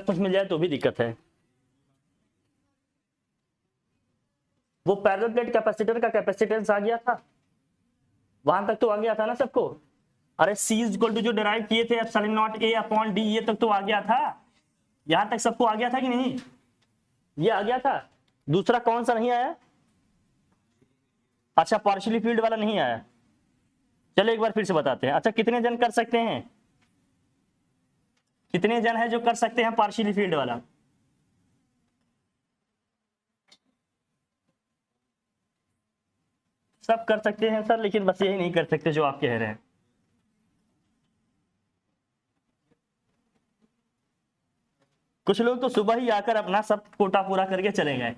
सब कुछ मिल जाए तो भी दिक्कत है। वो पैरेलल प्लेट कैपेसिटर का कैपेसिटेंस आ गया था, वहां तक तो आ गया था ना सबको। अरे C इक्वल टू जो डिराइव किए थे epsilon not A upon D, ये तक तो आ गया था, यहां तक सबको आ गया था कि नहीं? ये आ गया था। दूसरा कौन सा नहीं आया? अच्छा, पार्शियली फील्ड वाला नहीं आया। चलो एक बार फिर से बताते हैं। अच्छा, कितने जन कर सकते हैं? कितने जन है जो कर सकते हैं पार्शियली फील्ड वाला? सब कर सकते हैं सर, लेकिन बस यही नहीं कर सकते जो आप कह रहे हैं। कुछ लोग तो सुबह ही आकर अपना सब कोटा पूरा करके चले गए।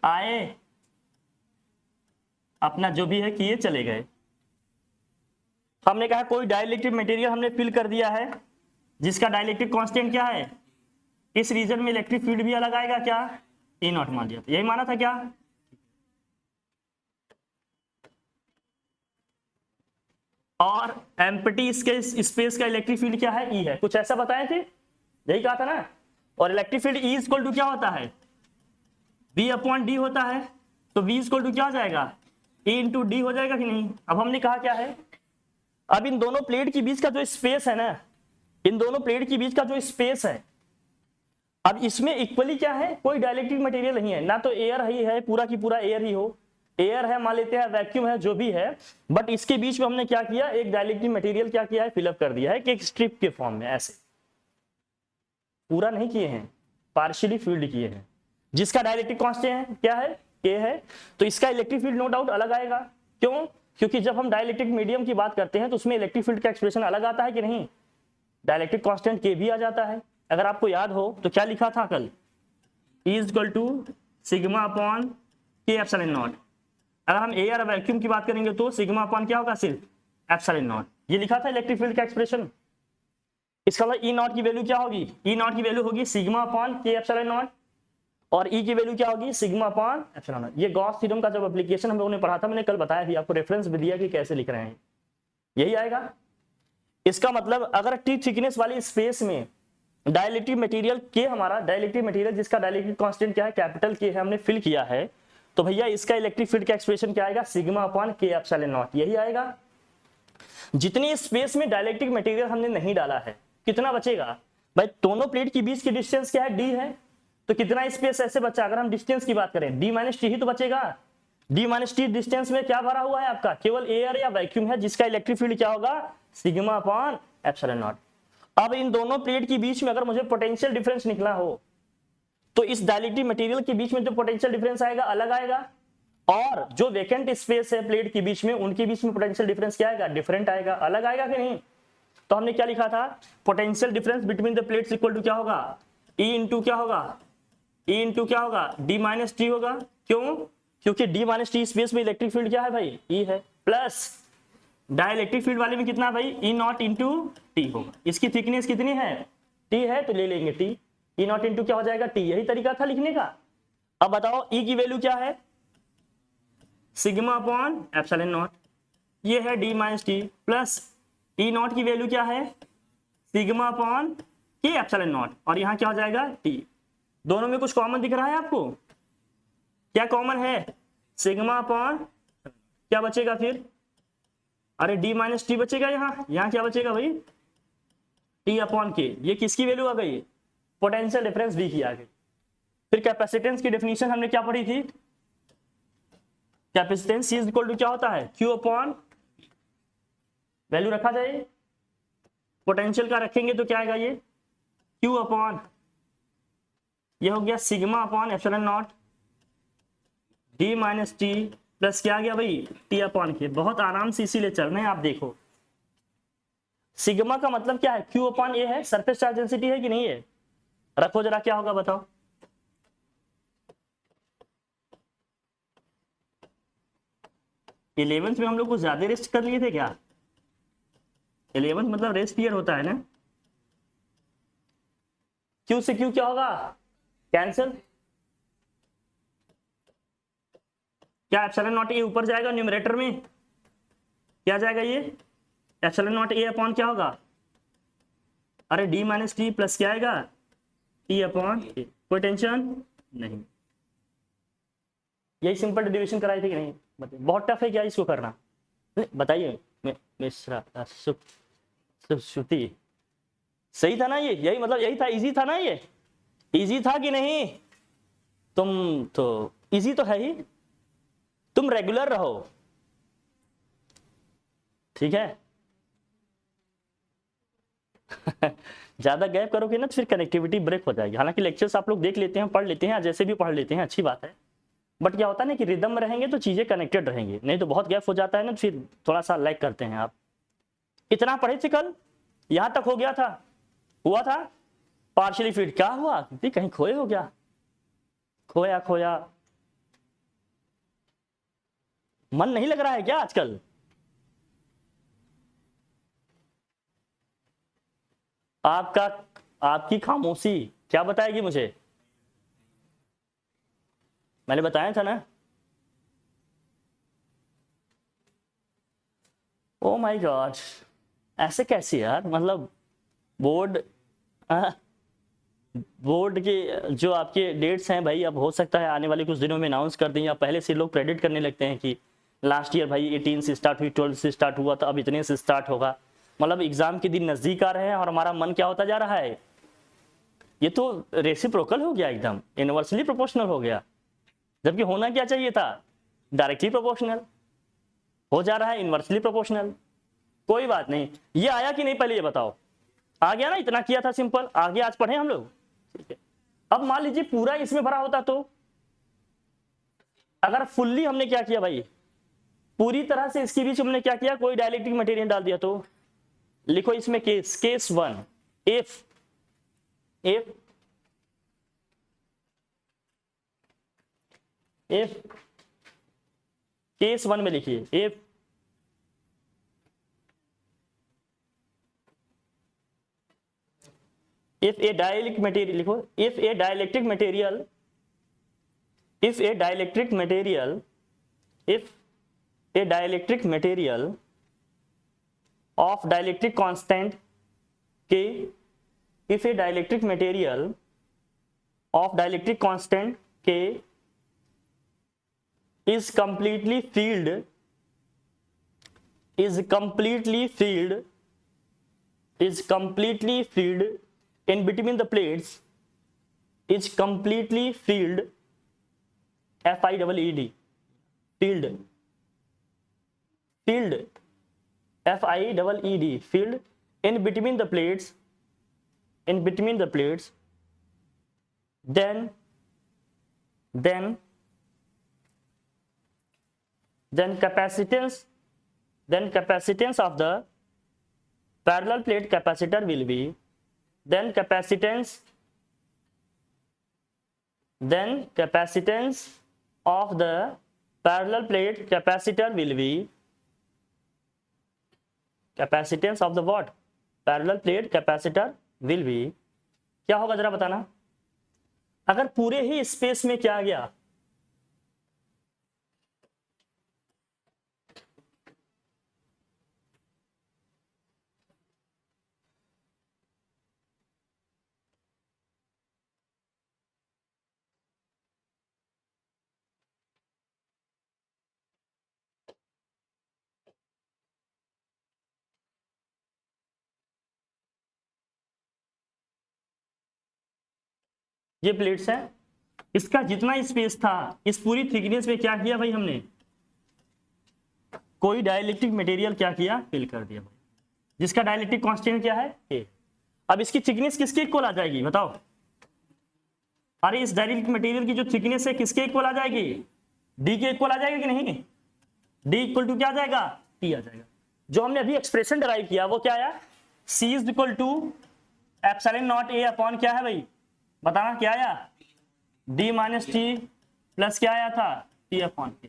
आए, अपना जो भी है किए चले गए। हमने कहा कोई डाइलेक्ट्रिक मटेरियल हमने फिल कर दिया है जिसका डाइलेक्ट्रिक कांस्टेंट क्या है, इस रीजन में इलेक्ट्रिक फील्ड भी अलग आएगा क्या? E नॉट मान लिया था, यही माना था क्या? और एम्प्टी इसके स्पेस का इलेक्ट्रिक फील्ड क्या है? E है। कुछ ऐसा बताए थे, यही कहा था ना। और electric field E equal to क्या होता है? V अपॉन डी होता है। तो V इक्वल टू क्या हो जाएगा? E इंटू डी हो जाएगा कि नहीं? अब हमने कहा क्या है, अब इन दोनों प्लेट के बीच का जो स्पेस है ना, इन दोनों प्लेट के बीच का जो स्पेस है, अब इसमें इक्वली क्या है, कोई डाइलेक्ट्रिक मटेरियल नहीं है ना, तो एयर ही है, पूरा की पूरा एयर ही हो, एयर है मान लेते हैं, वैक्यूम है, जो भी है, बट इसके बीच में हमने क्या किया, एक डाइलेक्ट्रिक मटेरियल क्या किया है, फिलअप कर दिया है कि एक स्ट्रिप के फॉर्म में, ऐसे पूरा नहीं किए हैं, पार्शियली फील्ड किए हैं, जिसका डाइलेक्ट्रिक कांस्टेंट क्या है, K है। तो इसका इलेक्ट्रिक फील्ड नो डाउट अलग आएगा। क्यों? क्योंकि जब हम डाइलेक्ट्रिक मीडियम की बात करते हैं तो उसमें इलेक्ट्रिक फील्ड का एक्सप्रेशन अलग आता है कि नहीं, डाइलेक्ट्रिक कांस्टेंट K भी आ जाता है। अगर आपको याद हो तो क्या लिखा था कल, E equal to sigma upon K epsilon not. अगर हम एयर वैक्यूम की बात करेंगे तो सिग्मा अपॉन क्या होगा, सिर्फ एप्सिलॉन नॉट। ये लिखा था इलेक्ट्रिक फील्ड का एक्सप्रेशन। इसका मतलब E नॉट की वैल्यू क्या होगी, E नॉट की वैल्यू होगी sigma upon K epsilon not, और E की वैल्यू क्या होगी, सिग्मा अपॉन एप्सिलॉन नॉट। ये गॉस थ्योरम का जब एप्लीकेशन हम लोगों ने पढ़ा था, मैंने कल बताया भी, आपको रेफरेंस भी दिया कि कैसे लिख रहे हैं, यही आएगा। इसका मतलब अगर टी थिकनेस वाली स्पेस में डाइलेक्ट्रिक मटेरियल के, हमारा डाइलेक्ट्रिक मटेरियल जिसका डाइलेक्ट्रिक कांस्टेंट क्या है, कैपिटल के है, हमने फिल किया है, तो भैया इसका इलेक्ट्रिक फील्ड का एक्सप्रेशन क्या आएगा, sigma upon K epsilon not, यही आएगा। जितनी स्पेस में डाइलेक्ट्रिक मटेरियल हमने नहीं डाला है, कितना बचेगा भाई, दोनों प्लेट के बीच की डिस्टेंस क्या है, D है, तो कितना स्पेस ऐसे बचा, अगर हम डिस्टेंस की बात करें D माइनस टी ही तो बचेगा। D माइनस टी डिस्टेंस में क्या भरा हुआ है आपका, केवल एयर या वैक्यूम है, जिसका इलेक्ट्रिक फील्ड क्या होगा, सिग्मा अपॉन एप्सिलॉन नॉट। अब इन दोनों प्लेट के बीच में अगर मुझे पोटेंशियल डिफरेंस निकला हो, तो इस डाइलेक्ट्रिक मटेरियल के बीच में जो पोटेंशियल डिफरेंस आएगा अलग आएगा, और जो वेकेंट स्पेस है प्लेट के बीच में, उनके बीच में पोटेंशियल डिफरेंस क्या आएगा, डिफरेंट आएगा, अलग आएगा कि नहीं। तो हमने क्या लिखा था, potential difference between the plates equal to क्या होगा, E इंटू क्या होगा, E इंटू क्या होगा, D माइनस टी होगा। क्यों? क्योंकि D माइनस टी स्पेस में इलेक्ट्रिक फील्ड क्या है भाई, E है, प्लस डाइलेक्ट्रिक फील्ड वाले में कितना भाई, E नॉट इंटू टी होगा। इसकी थिकनेस कितनी है, T है, तो ले लेंगे T, E नॉट इंटू क्या हो जाएगा, T। यही तरीका था लिखने का। अब बताओ E की वैल्यू क्या है, सिग्मा अपॉन एप्सिलॉन नॉट, ये है D minus T, plus E not की वैल्यू क्या है, sigma upon K epsilon not, और यहाँ क्या हो जाएगा T। दोनों में कुछ कॉमन दिख रहा है आपको, क्या कॉमन है, सिग्मा अपॉन, क्या बचेगा फिर, अरे D माइनस टी बचेगा, यहाँ क्या बचेगा भाई, T अपॉन K। ये किसकी वैल्यू आ गई, पोटेंशियल डिफरेंस D की आ गई। फिर कैपेसिटेंस की डेफिनेशन हमने क्या पढ़ी थी, कैपेसिटेंस C इक्वल टू क्या होता है, Q अपॉन, वैल्यू रखा जाए, पोटेंशियल का रखेंगे तो क्या आएगा, ये Q अपॉन, ये हो गया sigma upon epsilon not, D minus T, plus क्या आ गया भाई, T अपॉन K। बहुत आराम से इसीलिए चलना है, आप देखो सिग्मा का मतलब क्या है, Q अपॉन A है, सरफेस चार्ज डेंसिटी है कि नहीं है, रखो जरा क्या होगा बताओ। इलेवेंथ में हम लोग कुछ ज्यादा रेस्ट कर लिए थे क्या, 11th मतलब रेस्ट ईयर होता है ना। Q से Q क्या होगा, कैंसिल, क्या एप्सिलॉन नॉट A ऊपर जाएगा न्यूमरेटर में, क्या जाएगा ये एप्सिलॉन नॉट A अपॉन क्या होगा, अरे डी माइनस टी प्लस क्या आएगा, टी अपॉन ए, कोई टेंशन नहीं। यही सिंपल डेरिवेशन कराई थी कि नहीं, बताइए बहुत टफ है क्या इसको करना, बताइए। मिश्रा श्रुति सही था ना ये, यही मतलब यही था, इजी था ना ये, इजी था कि नहीं, तुम तो इजी तो है ही, तुम रेगुलर रहो, ठीक है। ज्यादा गैप करोगे ना तो फिर कनेक्टिविटी ब्रेक हो जाएगी। हालांकि लेक्चर्स आप लोग देख लेते हैं, पढ़ लेते हैं, जैसे भी पढ़ लेते हैं, अच्छी बात है, बट क्या होता है ना कि रिदम में रहेंगे तो चीजें कनेक्टेड रहेंगी, नहीं तो बहुत गैप हो जाता है ना, फिर थोड़ा सा लैग करते हैं आप। इतना पढ़े थे कल, यहां तक हो गया था, हुआ था पार्शियली फिट, क्या हुआ कहीं खोए हो क्या, खोया खोया, मन नहीं लग रहा है क्या आजकल, आपका आपकी खामोशी क्या बताएगी मुझे, मैंने बताया था ना। ओ माय गॉड, ऐसे कैसे यार, मतलब बोर्ड बोर्ड के जो आपके डेट्स हैं भाई, अब हो सकता है आने वाले कुछ दिनों में अनाउंस कर दें, या पहले से लोग प्रेडिक्ट करने लगते हैं कि लास्ट ईयर भाई 18 से स्टार्ट हुई, 12 से स्टार्ट हुआ था, अब इतने से स्टार्ट होगा, मतलब एग्जाम के दिन नजदीक आ रहे हैं और हमारा मन क्या होता जा रहा है, ये तो रेसिप्रोकल हो गया, एकदम इनवर्सली प्रोपोर्शनल हो गया, जबकि होना क्या चाहिए था, डायरेक्टली प्रोपोर्शनल, हो जा रहा है इनवर्सली प्रोपोर्शनल। कोई बात नहीं, ये आया कि नहीं पहले ये बताओ, आ गया ना, इतना किया था सिंपल, आगे आज पढ़े हम लोग, ठीक है। अब मान लीजिए पूरा इसमें भरा होता तो, अगर फुल्ली हमने क्या किया भाई, पूरी तरह से इसके बीच हमने क्या किया, कोई डाइलेक्ट्रिक मटेरियल डाल दिया, तो लिखो इसमें case one, if if if case one में लिखिए, if a dielectric material, लिखो if a dielectric material if a dielectric material of dielectric constant K, if a dielectric material of dielectric constant K is completely filled in between the plates, is completely filled, F-I-double-E-D, filled, F-I-double-E-D, filled in between the plates, then capacitance of the parallel plate capacitor will be, then capacitance of the parallel plate capacitor will be, capacitance of the what, parallel plate capacitor will be, क्या होगा जरा बताना, अगर पूरे ही space में क्या आ गया, ये प्लेट्स है, इसका जितना स्पेस था, इस पूरी थिकनेस में क्या किया भाई हमने, कोई डाइलेक्ट्रिक मटेरियल क्या किया, फिल कर दिया भाई, जिसका डाइलेक्ट्रिक कांस्टेंट क्या है, ए। अब इसकी थिकनेस किसके इक्वल आ जाएगी बताओ, अरे इस डाइलेक्ट्रिक मटेरियल की जो थिकनेस है किसके इक्वल आ जाएगी, डी के इक्वल आ जाएगी कि नहीं, डी इक्वल टू क्या आ जाएगा, टी आ जाएगा। जो हमने अभी एक्सप्रेशन डिराइव किया वो क्या आया, C is equal to epsilon naught A upon क्या है भाई, बताना क्या आया, डी माइनस टी प्लस क्या आया था, टी अपॉन के।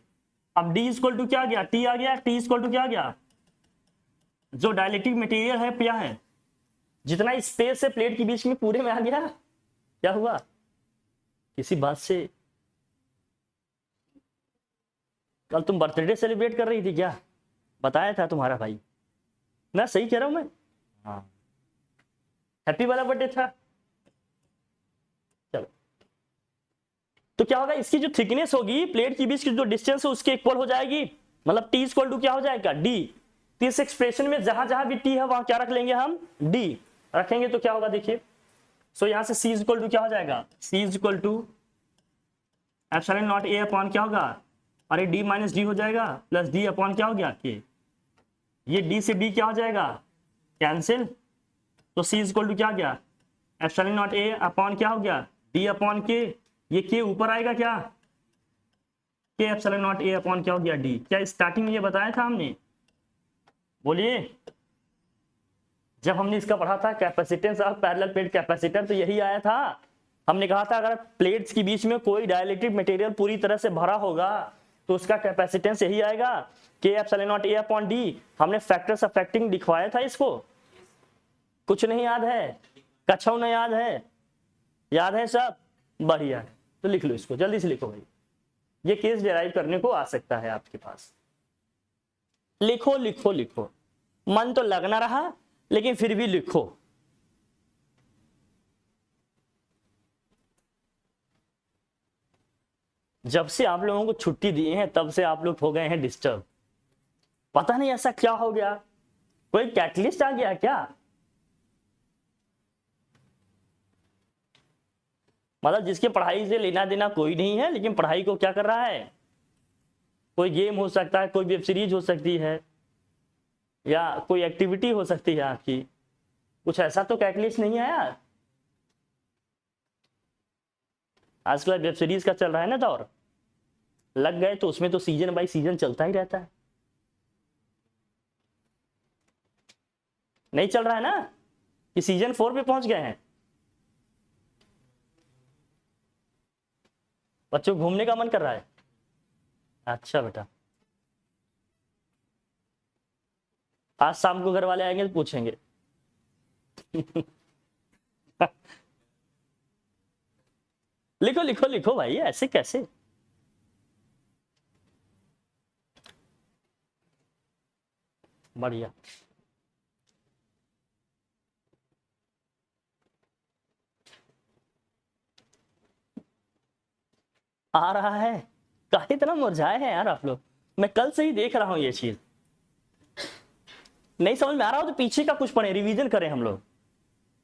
अब डी इक्वल टू क्या आ गया, टी आ गया, टी इक्वल टू क्या आ गया, जो डाइलेक्ट्रिक मटेरियल है क्या है, जितना स्पेस है प्लेट के बीच में पूरे में आ गया, क्या हुआ, किसी बात से कल तुम बर्थडे सेलिब्रेट कर रही थी क्या, बताया था तुम्हारा भाई, मैं सही कह रहा हूं मैं, हाँ हैप्पी वाला बर्थडे था। चलो, तो क्या होगा, इसकी जो थिकनेस होगी प्लेट के बीच की जो डिस्टेंस है उसके इक्वल हो जाएगी, मतलब टी इक्वल टू क्या हो जाएगा, डी। तो इस एक्सप्रेशन में जहां जहां भी टी है वहां क्या रख लेंगे हम, डी रखेंगे, तो क्या होगा देखिए, सो यहां से सी इक्वल टू क्या हो जाएगा, C equal to epsilon naught A upon क्या होगा, अरे डी माइनस डी हो जाएगा, प्लस डी अपॉन क्या हो गया, ये डी से डी क्या हो जाएगा, कैंसिल। तो सी इक्वल टू क्या हो गया, एप्सिलॉन नॉट ए अपॉन क्या हो गया, डी अपॉन के, ये के ऊपर आएगा क्या, के एप्सिलॉन नॉट ए अपॉन क्या हो गया, डी। क्या स्टार्टिंग में ये बताया था हमने, बोलिए, जब हमने इसका पढ़ा था capacitance of parallel plate capacitor, तो यही आया था। हमने कहा था अगर प्लेट्स के बीच में कोई डाइलेक्ट्रिक मटेरियल पूरी तरह से भरा होगा तो उसका कैपेसिटेंस यही आएगा, के epsilon naught A upon D. हमने फैक्टर्स अफेक्टिंग दिखवाया था इसको, कुछ नहीं याद है, कछौ नहीं याद है, याद है सब, बढ़िया। तो लिख लो इसको, जल्दी से लिखो भाई, ये केस डिराइव करने को आ सकता है आपके पास। लिखो लिखो लिखो, मन तो लगना रहा लेकिन फिर भी लिखो। जब से आप लोगों को छुट्टी दी है तब से आप लोग हो गए हैं डिस्टर्ब, पता नहीं ऐसा क्या हो गया, कोई कैटलिस्ट आ गया क्या, मतलब जिसके पढ़ाई से लेना देना कोई नहीं है लेकिन पढ़ाई को क्या कर रहा है, कोई गेम हो सकता है, कोई वेब सीरीज हो सकती है, या कोई एक्टिविटी हो सकती है आपकी, कुछ ऐसा तो कैटलिस्ट नहीं आया। आजकल वेब सीरीज का चल रहा है ना दौर, लग गए तो उसमें तो सीजन बाय सीजन चलता ही रहता है। नहीं चल रहा है ना, कि सीजन 4 पे पहुंच गए हैं, बच्चों घूमने का मन कर रहा है, अच्छा बेटा, आज शाम को घर वाले आएंगे तो पूछेंगे लिखो लिखो लिखो भाई, ऐसे कैसे, बढ़िया। आ रहा है, काहे इतना मुरझाए हैं यार आप लोग, मैं कल से ही देख रहा हूं ये चीज, नहीं समझ में आ रहा हो तो पीछे का कुछ पढ़े, रिवीजन करें हम लोग,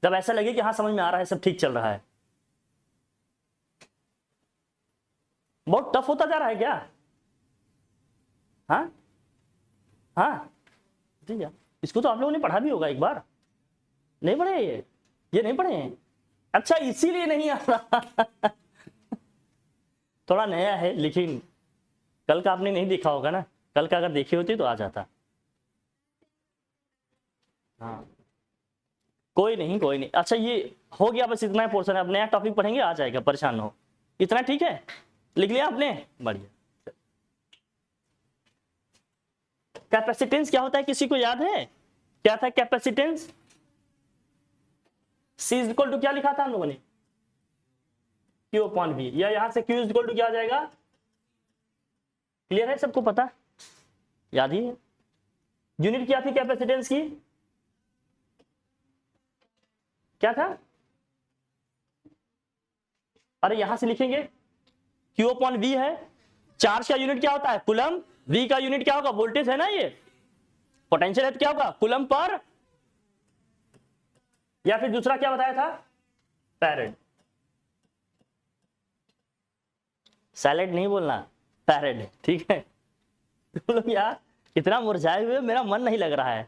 जब ऐसा लगे कि हाँ समझ में आ रहा है, सब ठीक चल रहा है। बहुत टफ होता जा रहा है क्या, हाँ हाँ जी यार, इसको तो आप लोगों ने पढ़ा भी होगा एक बार, नहीं पढ़े ये नहीं पढ़े हैं, अच्छा इसीलिए नहीं आ रहा थोड़ा नया है, लेकिन कल का आपने नहीं देखा होगा ना, कल का अगर देखे होते तो आ जाता। हाँ कोई नहीं कोई नहीं, अच्छा ये हो गया, बस इतना पोर्शन है, अब नया टॉपिक पढ़ेंगे आ जाएगा, परेशान न हो, इतना ठीक है, लिख लिया आपने, बढ़िया। कैपेसिटेंस क्या होता है, किसी को याद है क्या था कैपेसिटेंस, C इक्वल टू क्या लिखा था हम लोगों ने, Q अपॉन V, या यहां से Q इक्वल टू क्या आ जाएगा, क्लियर है सबको, पता याद ही है। यूनिट क्या थी कैपेसिटेंस की, क्या था, अरे यहां से लिखेंगे, Q अपॉन V है, चार्ज का यूनिट क्या होता है कूलम, V का यूनिट क्या होगा, वोल्टेज है ना, ये पोटेंशियल है तो क्या होगा कूलम पर, या फिर दूसरा क्या बताया था, फैरेड, सैलेड नहीं बोलना, फैरेड, ठीक है। तुम लोग यार इतना मुरझाए हुए, मेरा मन नहीं लग रहा है,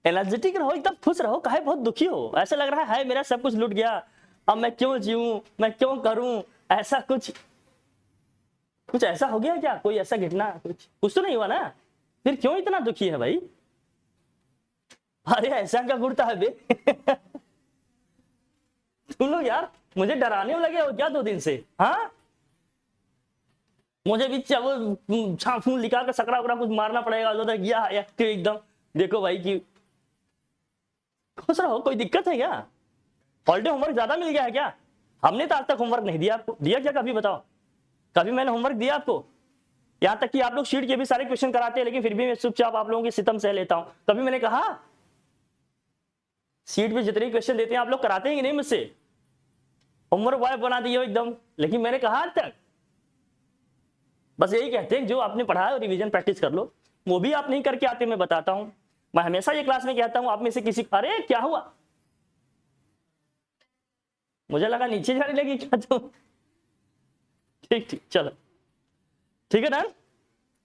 एनर्जेटिक रहो, एकदम खुश रहो, काहे बहुत दुखी हो, ऐसा लग रहा है मेरा सब कुछ लूट गया, अब मैं क्यों जीऊं, मैं क्यों करूं, ऐसा कुछ ऐसा हो गया क्या, कोई ऐसा घटना, कुछ तो नहीं हुआ ना, फिर क्यों इतना दुखी है भाई, अरे ऐसा क्या घुरता है बे तुम लोग यार मुझे डराने में लगे हो क्या 2 दिन से, हाँ मुझे भी छाफून लिखा कर सकड़ा उकड़ा कुछ मारना पड़ेगा, एकदम देखो भाई कि खुश रहो, कोई दिक्कत है क्या, हॉलिडे होमवर्क ज्यादा मिल गया है क्या, हमने तो आज तक होमवर्क नहीं दिया आपको, दिया क्या कभी बताओ, कभी मैंने होमवर्क दिया आपको, यहां तक कि आप लोग शीट के भी सारे क्वेश्चन कराते हैं लेकिन फिर भी मैं चुपचाप आप लोगों की सितम सह लेता हूं, कभी मैंने कहा शीट पे जितने क्वेश्चन देते हैं आप लोग कराते हैं कि नहीं मुझसे? होमवर्क वाइफ बना दिए हो एकदम, लेकिन मैंने कहा आज तक बस यही कहते हैं जो आपने पढ़ा है रिवीजन प्रैक्टिस कर लो। वो भी आप नहीं करके आते, मैं बताता हूं। मैं हमेशा ये क्लास में कहता हूं आप में से किसी, अरे क्या हुआ, मुझे लगा नीचे जाने लगी क्या तो। ठीक ठीक चलो, ठीक है डन,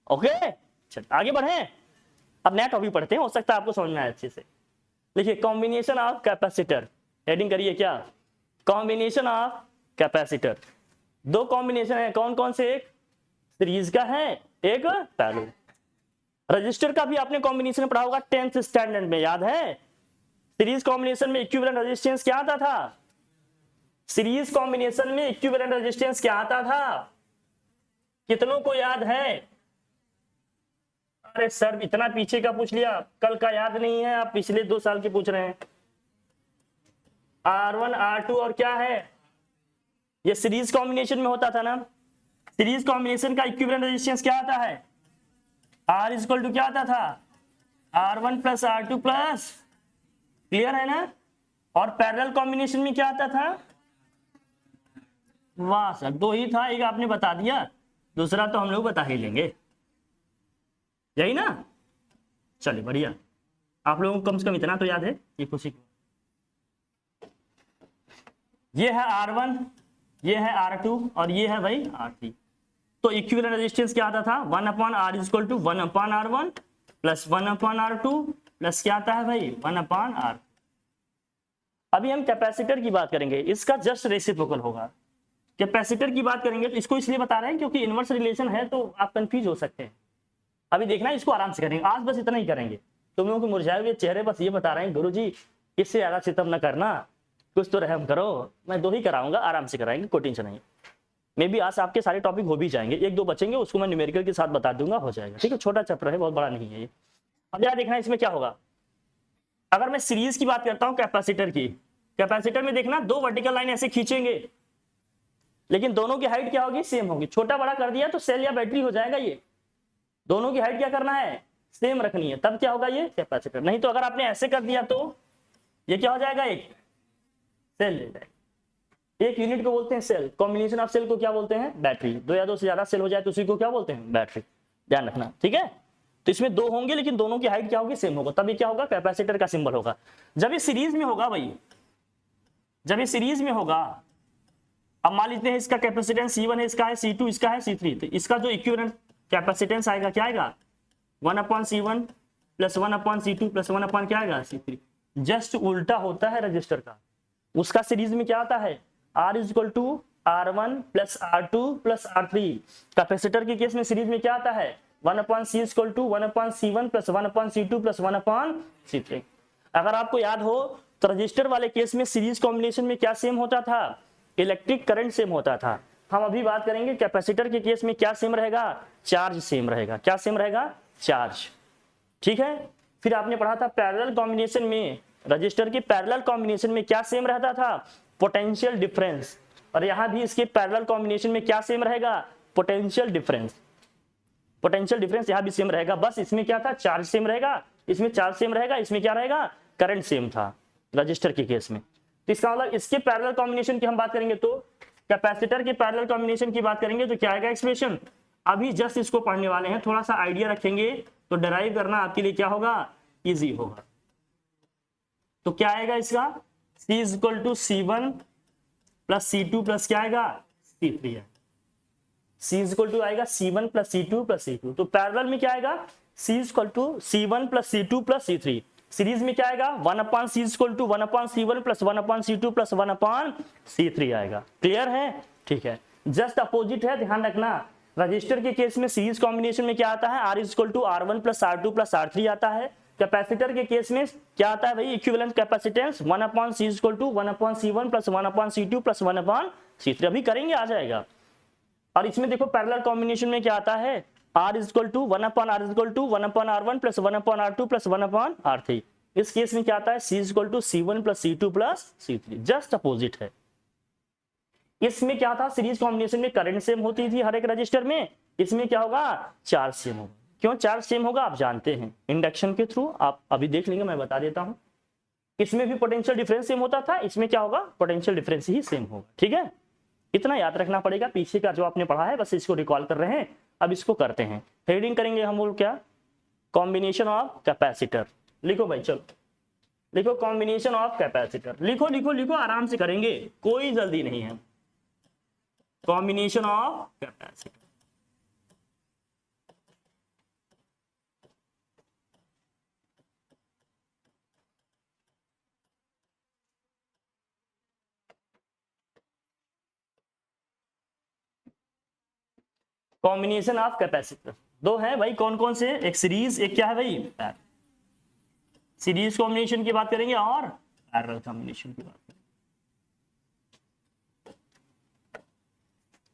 ओके चल आगे बढ़े। अब नया टॉपिक पढ़ते हैं, हो सकता है आपको समझ में आए अच्छे से। देखिए कॉम्बिनेशन ऑफ कैपेसिटर, हेडिंग करिए क्या, कॉम्बिनेशन ऑफ कैपेसिटर। दो कॉम्बिनेशन है, कौन कौन से? एक सीरीज का है, एक पैरेलल। रजिस्टर का भी आपने कॉम्बिनेशन पढ़ा होगा 10th स्टैंडर्ड में, याद है? सीरीज कॉम्बिनेशन में इक्विवेलेंट रेजिस्टेंस क्या आता था? सीरीज कॉम्बिनेशन में इक्विवेलेंट रेजिस्टेंस क्या आता था? कितनों को याद है? अरे सर इतना पीछे का पूछ लिया, कल का याद नहीं है, आप पिछले 2 साल के पूछ रहे हैं। R1 R2 और क्या है, ये सीरीज कॉम्बिनेशन में होता था ना। सीरीज कॉम्बिनेशन का इक्विवेलेंट रेजिस्टेंस क्या आता है? R इक्वल टू क्या आता था? R1 plus R2 plus, clear है ना? और पैरेलल कॉम्बिनेशन में क्या आता था? वाह सर, 2 ही था, एक आपने बता दिया, दूसरा तो हम लोग बता ही लेंगे, यही ना? चलिए बढ़िया, आप लोगों को कम से कम इतना तो याद है, ये खुशी की। ये है R1, ये है R2 और ये है भाई R3। तो इक्विवेलेंट रेजिस्टेंस क्या आता था? 1/R equal to 1/R1 plus 1/R2 plus क्या आता है भाई 1/R। अभी हम कैपेसिटर की बात करेंगे, इसका जस्ट रेसिप्रोकल होगा। कैपेसिटर की बात करेंगे तो इसको इसलिए बता रहे हैं क्योंकि इनवर्स रिलेशन है, तो आप कंफ्यूज हो सकते हैं। अभी देखना इसको आराम से करेंगे, आज बस इतना ही करेंगे। तुम लोगों के मुरझाए हुए चेहरे बस ये बता रहे हैं गुरुजी इससे ज्यादा सितम न करना, कुछ तो रहम करो। मैं 2 ही कराऊंगा, आराम से कराएंगे, कोई टेंशन नहीं। मे बी आज आपके सारे टॉपिक हो भी जाएंगे, 1-2 बचेंगे, उसको मैं न्यूमेरिकल के साथ बता दूंगा, हो जाएगा, ठीक है? छोटा चैप्टर है, बहुत बड़ा नहीं है ये। अब यार देखना इसमें क्या होगा। अगर मैं सीरीज की बात करता हूँ कैपेसिटर की, कैपेसिटर में देखना 2 वर्टिकल लाइन ऐसे खींचेंगे, लेकिन दोनों की हाइट क्या होगी? सेम होगी। छोटा बड़ा कर दिया तो सेल या बैटरी हो जाएगा, ये दोनों की हाइट क्या करना है? सेम रखनी है, तब क्या होगा? ये कैपेसिटर। नहीं तो अगर आपने ऐसे कर दिया तो ये क्या हो जाएगा? एक सेल ले जाएगा। एक यूनिट को बोलते हैं सेल, कॉम्बिनेशन ऑफ सेल को क्या बोलते हैं? बैटरी। 2 या 2 से ज्यादा सेल हो जाए तो उसी को क्या बोलते हैं? बैटरी। ध्यान रखना, ठीक है? तो इसमें 2 होंगे लेकिन दोनों की हाइट क्या होगी? सेम होगा, तब ये क्या होगा? कैपेसिटर का सिंबल होगा। जब ये सीरीज में होगा भाई, जब ये सीरीज में होगा, अब मान लेते हैं इसका कैपेसिटेंस C1 है, इसका है C2, इसका है C3, तो इसका जो इक्विवेलेंट कैपेसिटेंस आएगा क्या आएगा? 1/C1 प्लस 1/C2 प्लस 1/ क्या आएगा? C3। जस्ट उल्टा होता है रजिस्टर का। उसका सीरीज में क्या आता है? R equal to R1 plus R2 plus R3। Capacitor के केस में सीरीज में क्या आता है? 1/C equal to 1/C1 plus 1/C2 plus 1/C3। अगर आपको याद हो तो रजिस्टर वाले केस में सीरीज कॉम्बिनेशन में क्या सेम होता था? इलेक्ट्रिक करंट सेम होता था। हम अभी बात करेंगे कैपेसिटर के केस में क्या सेम रहेगा? चार्ज सेम रहेगा। क्या सेम रहेगा? चार्ज, ठीक है? फिर आपने पढ़ा था पैरेलल कॉम्बिनेशन में, रजिस्टर के पैरेलल कॉम्बिनेशन में क्या सेम रहता था? Potential difference. और यहां भी इसके पैरेलल कॉम्बिनेशन में क्या सेम रहेगा? Potential difference. पोटेंशियल डिफरेंस यहां भी सेम रहेगा, बस इसमें क्या था? चार्ज सेम रहेगा, इसमें चार्ज सेम रहेगा, इसमें क्या रहेगा? करंट सेम था रजिस्टर के केस में। तो इसका मतलब इसके पैरेलल कॉम्बिनेशन की हम बात करेंगे तो कैपेसिटर के पैरेलल कॉम्बिनेशन की बात करेंगे तो क्या आएगा एक्सप्रेशन? अभी जस्ट इसको पढ़ने वाले हैं, थोड़ा सा आइडिया रखेंगे तो डराइव करना आपके लिए क्या होगा? इजी होगा। तो क्या आएगा इसका? C equal to C1 plus C2 plus क्या आएगा? C3 है। C इक्वल टू आएगा C1 plus C2 plus C2। तो पैरेलल में क्या आएगा? C equal to C1 plus C2 plus C3। Series में क्या आएगा? 1/C equal to 1/C1 plus 1/C2 plus 1/C3 आएगा। क्लियर है? ठीक है। जस्ट अपोजिट है, ध्यान रखना। रजिस्टर के केस में सीरीज कॉम्बिनेशन में क्या आता है? R equal to R1 plus R2 plus R3 आता है। कैपेसिटर के केस में क्या आता है भाई? Equivalent capacitance 1/C equal to 1/C1 plus 1/C2 plus 1/C3। अभी करेंगे, आ जाएगा। और इसमें देखो पैरेलल कॉम्बिनेशन में क्या आता है? R equal to 1/R equal to 1/R1 plus 1/R2 plus 1/R3। इस केस में क्या आता है? C equal to C1 plus C2 plus C3। Just opposite है। इसमें क्या था? सीरीज कॉम्बिनेशन में करंट सेम होती थी हर एक रजिस्टर में, इसमें क्या होगा? चार्ज सेम होगा। क्यों चार्ज सेम होगा आप जानते हैं, इंडक्शन के थ्रू। आप अभी देख लेंगे, मैं बता देता हूं। इसमें भी पोटेंशियल डिफरेंस सेम होता था, इसमें क्या होगा, पोटेंशियल डिफरेंस ही सेम होगा। ठीक है, इतना याद रखना पड़ेगा, पीछे का जो आपने पढ़ा है बस इसको रिकॉल कर रहे हैं। अब इसको करते हैं, हेडिंग करेंगे हम लोग क्या, कॉम्बिनेशन ऑफ कैपेसिटर। लिखो भाई, चलो लिखो कॉम्बिनेशन ऑफ कैपेसिटर, लिखो लिखो लिखो, आराम से करेंगे, कोई जल्दी नहीं है। Combination of capacitor, combination of capacitor दो है भाई, कौन कौन से, एक सीरीज, एक क्या है भाई, पैरेलल। सीरीज कॉम्बिनेशन की बात करेंगे और पैरेलल कॉम्बिनेशन की बात करेंगे।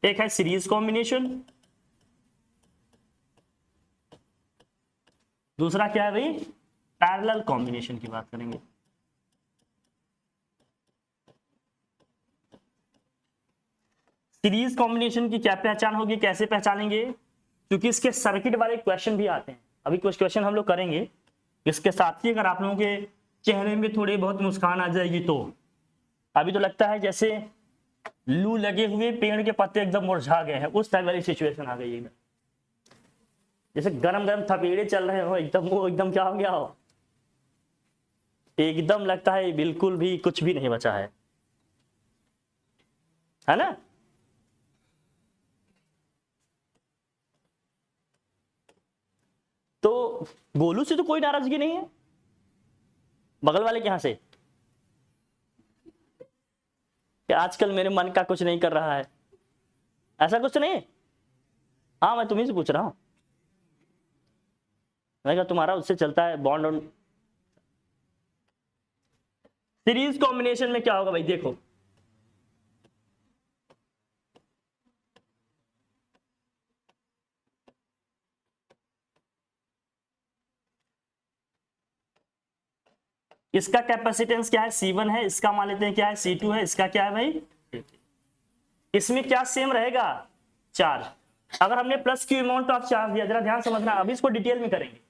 एक है सीरीज कॉम्बिनेशन, दूसरा क्या है भाई, पैरेलल कॉम्बिनेशन की बात करेंगे। सीरीज कॉम्बिनेशन की क्या पहचान होगी, कैसे पहचानेंगे, क्योंकि इसके सर्किट वाले क्वेश्चन भी आते हैं, अभी कुछ क्वेश्चन हम लोग करेंगे। इसके साथ ही अगर आप लोगों के चेहरे में थोड़ी बहुत मुस्कान आ जाएगी तो, अभी तो लगता है जैसे लू लगे हुए पेड़ के पत्ते एकदम मुरझा गए हैं, उस टाइप वाली सिचुएशन आ गई है, जैसे गरम गरम थपेड़े चल रहे हो, एकदम वो एकदम क्या हो गया हो, एकदम लगता है बिल्कुल भी कुछ भी नहीं बचा है ना। तो गोलू से तो कोई नाराजगी नहीं है, बगल वाले के यहां से कि आजकल मेरे मन का कुछ नहीं कर रहा है, ऐसा कुछ नहीं। हाँ, मैं तुम्ही से पूछ रहा हूं, मैं कहा तुम्हारा उससे चलता है बॉन्ड ऑन। सीरीज कॉम्बिनेशन में क्या होगा भाई, देखो इसका कैपेसिटेंस क्या है, C1 है, इसका मान लेते हैं क्या है, C2 है, इसका क्या है भाई, इसमें क्या सेम रहेगा, चार्ज। अगर हमने plus Q amount of charge दिया, जरा ध्यान समझना, अभी इसको डिटेल में करेंगे।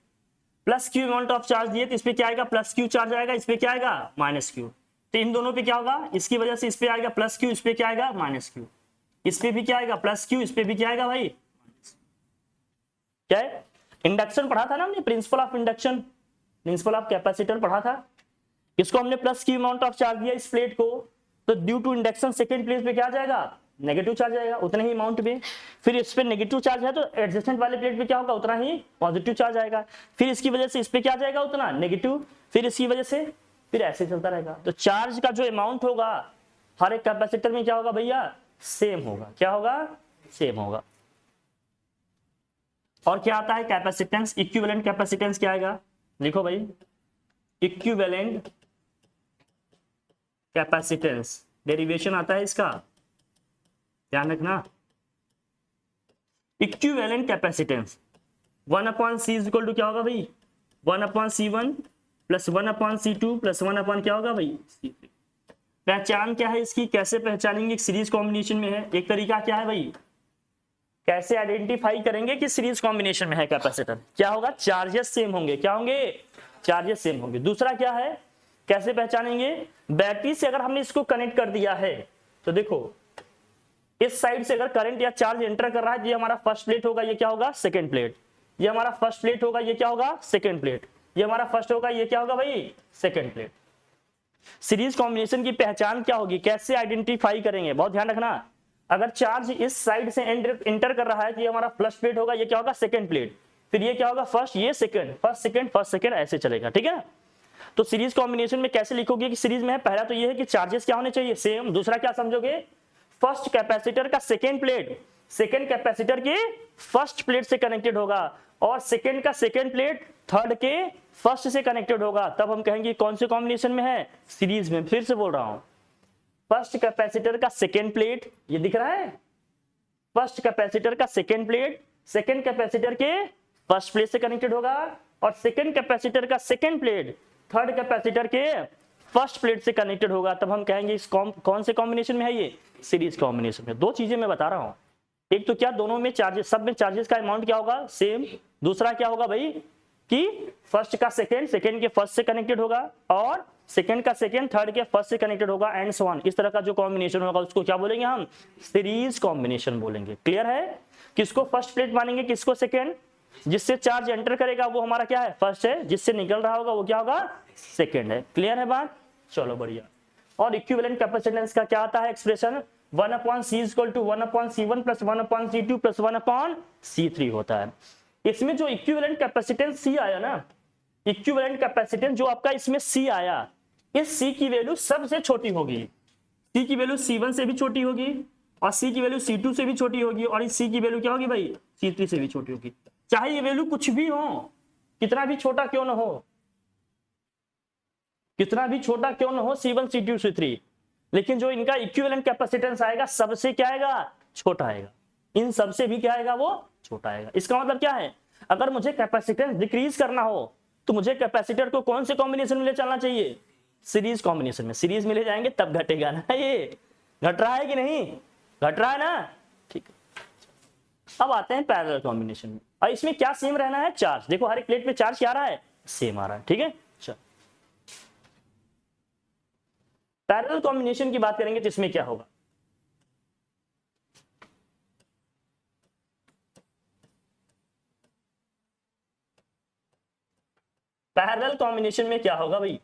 Plus Q amount of charge दिए तो इस पे क्या आएगा, प्लस क्यू चार्ज आएगा, इस पे क्या आएगा, माइनस क्यू। तो इन दोनों पे क्या होगा, इसकी वजह से इस पे आएगा प्लस क्यू, इस पे क्या आएगा, माइनस क्यू। इस पे भी क्या आएगा, प्लस क्यू, इस पे भी क्या आएगा भाई, क्या है। इंडक्शन पढ़ा था ना हमने, principle of induction, principle of capacitor पढ़ा था। इसको हमने plus Q amount of charge दिया इस प्लेट को, तो due to induction second plate पे क्या आ जाएगा, नेगेटिव चार्ज आएगा उतने ही अमाउंट में। फिर इस पे नेगेटिव चार्ज है तो एडजेसेंट वाले प्लेट पे क्या होगा, उतना ही पॉजिटिव चार्ज आएगा। फिर इसकी वजह से इस पे क्या जाएगा, उतना नेगेटिव, फिर इसकी वजह से, फिर ऐसे चलता रहेगा। तो चार्ज का जो अमाउंट होगा हर एक कैपेसिटर में क्या होगा भैया, सेम होगा। क्या होगा, सेम होगा। और क्या आता है कैपेसिटेंस, इक्विवेलेंट कैपेसिटेंस क्या आएगा, लिखो भाई, इक्विवेलेंट कैपेसिटेंस डेरिवेशन आता है इसका, ध्यान रखना। Equivalent capacitance 1/c is equal to क्या होगा भाई, 1/c1 प्लस 1/c2 प्लस 1/ क्या होगा भाई, c3। पहचान क्या है इसकी, कैसे पहचानेंगे, सीरीज कॉम्बिनेशन में है। एक तरीका क्या है भाई, कैसे आइडेंटिफाई करेंगे कि सीरीज कॉम्बिनेशन में है कैपेसिटर, क्या होगा, चार्जेस सेम होंगे। क्या होंगे, चार्जेस सेम होंगे। दूसरा क्या है, कैसे पहचानेंगे, बैटरी से अगर हमने इसको कनेक्ट कर दिया है तो देखो इस साइड से अगर करंट या चार्ज एंटर कर रहा है, ये हमारा फर्स्ट प्लेट होगा, ये क्या होगा, सेकंड प्लेट। ये हमारा फर्स्ट प्लेट होगा, ये क्या होगा, सेकंड प्लेट। ये हमारा फर्स्ट होगा, ये क्या होगा भाई, सेकंड प्लेट। सीरीज कॉम्बिनेशन की पहचान क्या होगी, कैसे आइडेंटिफाई करेंगे, बहुत ध्यान रखना। अगर चार्ज इस साइड से एंटर कर रहा है तो ये हमारा फर्स्ट प्लेट होगा, ये क्या होगा, सेकंड प्लेट। फिर ये क्या होगा, फर्स्ट, ये second, first second, first second, ऐसे चलेगा। ठीक है ना। तो सीरीज कॉम्बिनेशन में कैसे लिखोगे कि सीरीज में है, पहला तो ये है कि चार्जेस क्या होने चाहिए, सेम। दूसरा क्या समझोगे, फर्स्ट कैपेसिटर का सेकेंड प्लेट सेकेंड कैपेसिटर के फर्स्ट प्लेट से कनेक्टेड होगा, और सेकेंड का सेकेंड प्लेट थर्ड के फर्स्ट से कनेक्टेड होगा। तब हम कहेंगे कौन से कॉम्बिनेशन में है, सीरीज में। फिर से बोल रहा हूं, फर्स्ट कैपेसिटर का सेकेंड प्लेट, ये दिख रहा है, फर्स्ट कैपेसिटर का सेकेंड प्लेट सेकेंड कैपेसिटर के फर्स्ट प्लेट से कनेक्टेड होगा, और सेकेंड कैपेसिटर का सेकेंड प्लेट थर्ड कैपेसिटर के फर्स्ट प्लेट से कनेक्टेड होगा। तब हम कहेंगे इस कौन से कॉम्बिनेशन में है, ये सीरीज कॉम्बिनेशन में। दो चीजें मैं बता रहा हूं, एक तो क्या, दोनों में चार्जेस, सब में चार्जेस का अमाउंट क्या होगा, सेम। दूसरा क्या होगा भाई कि फर्स्ट का सेकेंड, सेकेंड के फर्स्ट से कनेक्टेड होगा, और सेकंड का सेकंड, थर्ड के फर्स्ट से कनेक्टेड होगा एंड सो ऑन। इस तरह का जो कॉम्बिनेशन होगा उसको क्या बोलेंगे हम? सीरीज कॉम्बिनेशन बोलेंगे। क्लियर है? किसको फर्स्ट प्लेट मानेंगे, किसको सेकंड? जिससे चार्ज एंटर करेगा वो हमारा क्या है? फर्स्ट है। जिससे निकल रहा होगा वो क्या होगा? सेकंड है। क्लियर है बात? चलो बढ़िया। और इक्विवेलेंट कैपेसिटेंस का क्या आता है expression? 1/c = 1/c1 + 1/c2 + 1/c3 होता है। इसमें जो इक्विवेलेंट कैपेसिटेंस C आया ना, इक्विवेलेंट कैपेसिटेंस जो आपका इसमें C आया, इस C की वैल्यू सबसे छोटी होगी। C की वैल्यू C1 से भी छोटी होगी, और C की वैल्यू C2 से भी छोटी होगी, और इस C की वैल्यू क्या होगी भाई? C3 से भी छोटी होगी। चाहे ये वैल्यू कुछ भी हो, कितना भी छोटा क्यों ना हो, कितना भी छोटा क्यों ना हो, C1 C2 C3, लेकिन जो इनका इक्विवेलेंट कैपेसिटेंस आएगा सबसे क्या आएगा? छोटा आएगा। इन सबसे भी क्या आएगा? वो छोटा आएगा। इसका मतलब क्या है? अगर मुझे कैपेसिटेंस डिक्रीज करना हो तो मुझे कैपेसिटर को कौन से कॉम्बिनेशन में ले चलना चाहिए? सीरीज कॉम्बिनेशन में। सीरीज में ले जाएंगे तब घटेगा ना। ये घट रहा है कि नहीं? घट रहा है ना? ठीक है। अब आते हैं पैरेलल कॉम्बिनेशन में। और इसमें क्या सेम रहना है? चार्ज। देखो हर एक प्लेट पे चार्ज क्या आ रहा है? सेम आ रहा है। ठीक है। चलो पैरेलल कॉम्बिनेशन की बात करेंगे तो इसमें क्या होगा? पैरेलल कॉम्बिनेशन में क्या होगा भाई?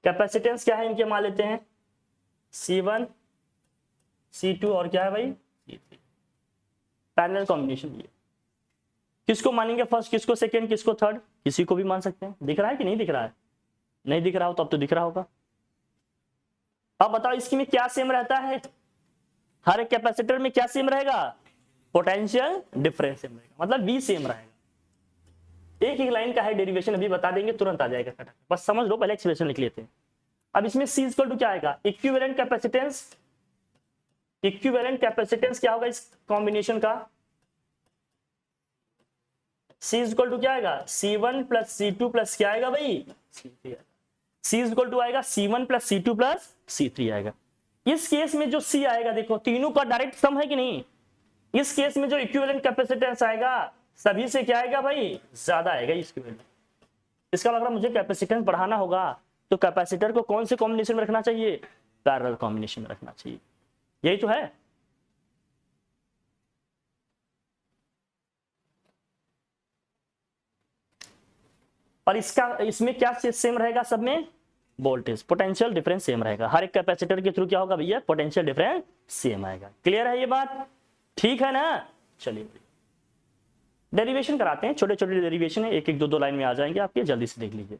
कैपेसिटेंस क्या है इनके? मान लेते हैं C1 C2 और क्या है भाई? C3। पैरेलल कॉम्बिनेशन ये किसको मानेंगे फर्स्ट, किसको सेकंड, किसको थर्ड? किसी को भी मान सकते हैं। दिख रहा है कि नहीं दिख रहा है? नहीं दिख रहा हो तो अब तो दिख रहा होगा। अब बताओ इसकी में क्या सेम रहता है? हर एक कैपेसिटर में क्या सेम रहेगा? पोटेंशियल डिफरेंस सेम रहेगा, मतलब V सेम रहेगा। एक एक लाइन का है डेरिवेशन, अभी बता देंगे, तुरंत आ जाएगा फटाफट, बस समझ लो, पहले एक्सप्रेशन लिख लेते हैं। अब इसमें C = क्या आएगा? Equivalent capacitance. इक्विवेलेंट कैपेसिटेंस क्या होगा इस कॉम्बिनेशन का? C = क्या आएगा? C1 + C2 + क्या आएगा भाई? C3 आएगा। C = आएगा C1 + C2 + C3 आएगा। इस केस में जो C आएगा, देखो तीनों का डायरेक्ट सम है कि नहीं? इस केस में जो इक्विवेलेंट कैपेसिटेंस आएगा सभी से क्या आएगा भाई? ज्यादा आएगा इसकी वैल्यू। इसका मतलब मुझे कैपेसिटेंस बढ़ाना होगा तो कैपेसिटर को कौन से कॉम्बिनेशन में रखना चाहिए? पैरेलल कॉम्बिनेशन में रखना चाहिए। यही तो है। और इसमें क्या सेम रहेगा? सब में वोल्टेज पोटेंशियल डिफरेंस सेम रहेगा। हर एक कैपेसिटर के थ्रू क्या होगा भैया? पोटेंशियल डिफरेंस सेम आएगा। क्लियर है ये बात? ठीक है ना? चलिए डेरिवेशन कराते हैं, छोटे छोटे डेरिवेशन है, एक एक दो दो लाइन में आ जाएंगे आपके, जल्दी से देख लीजिए।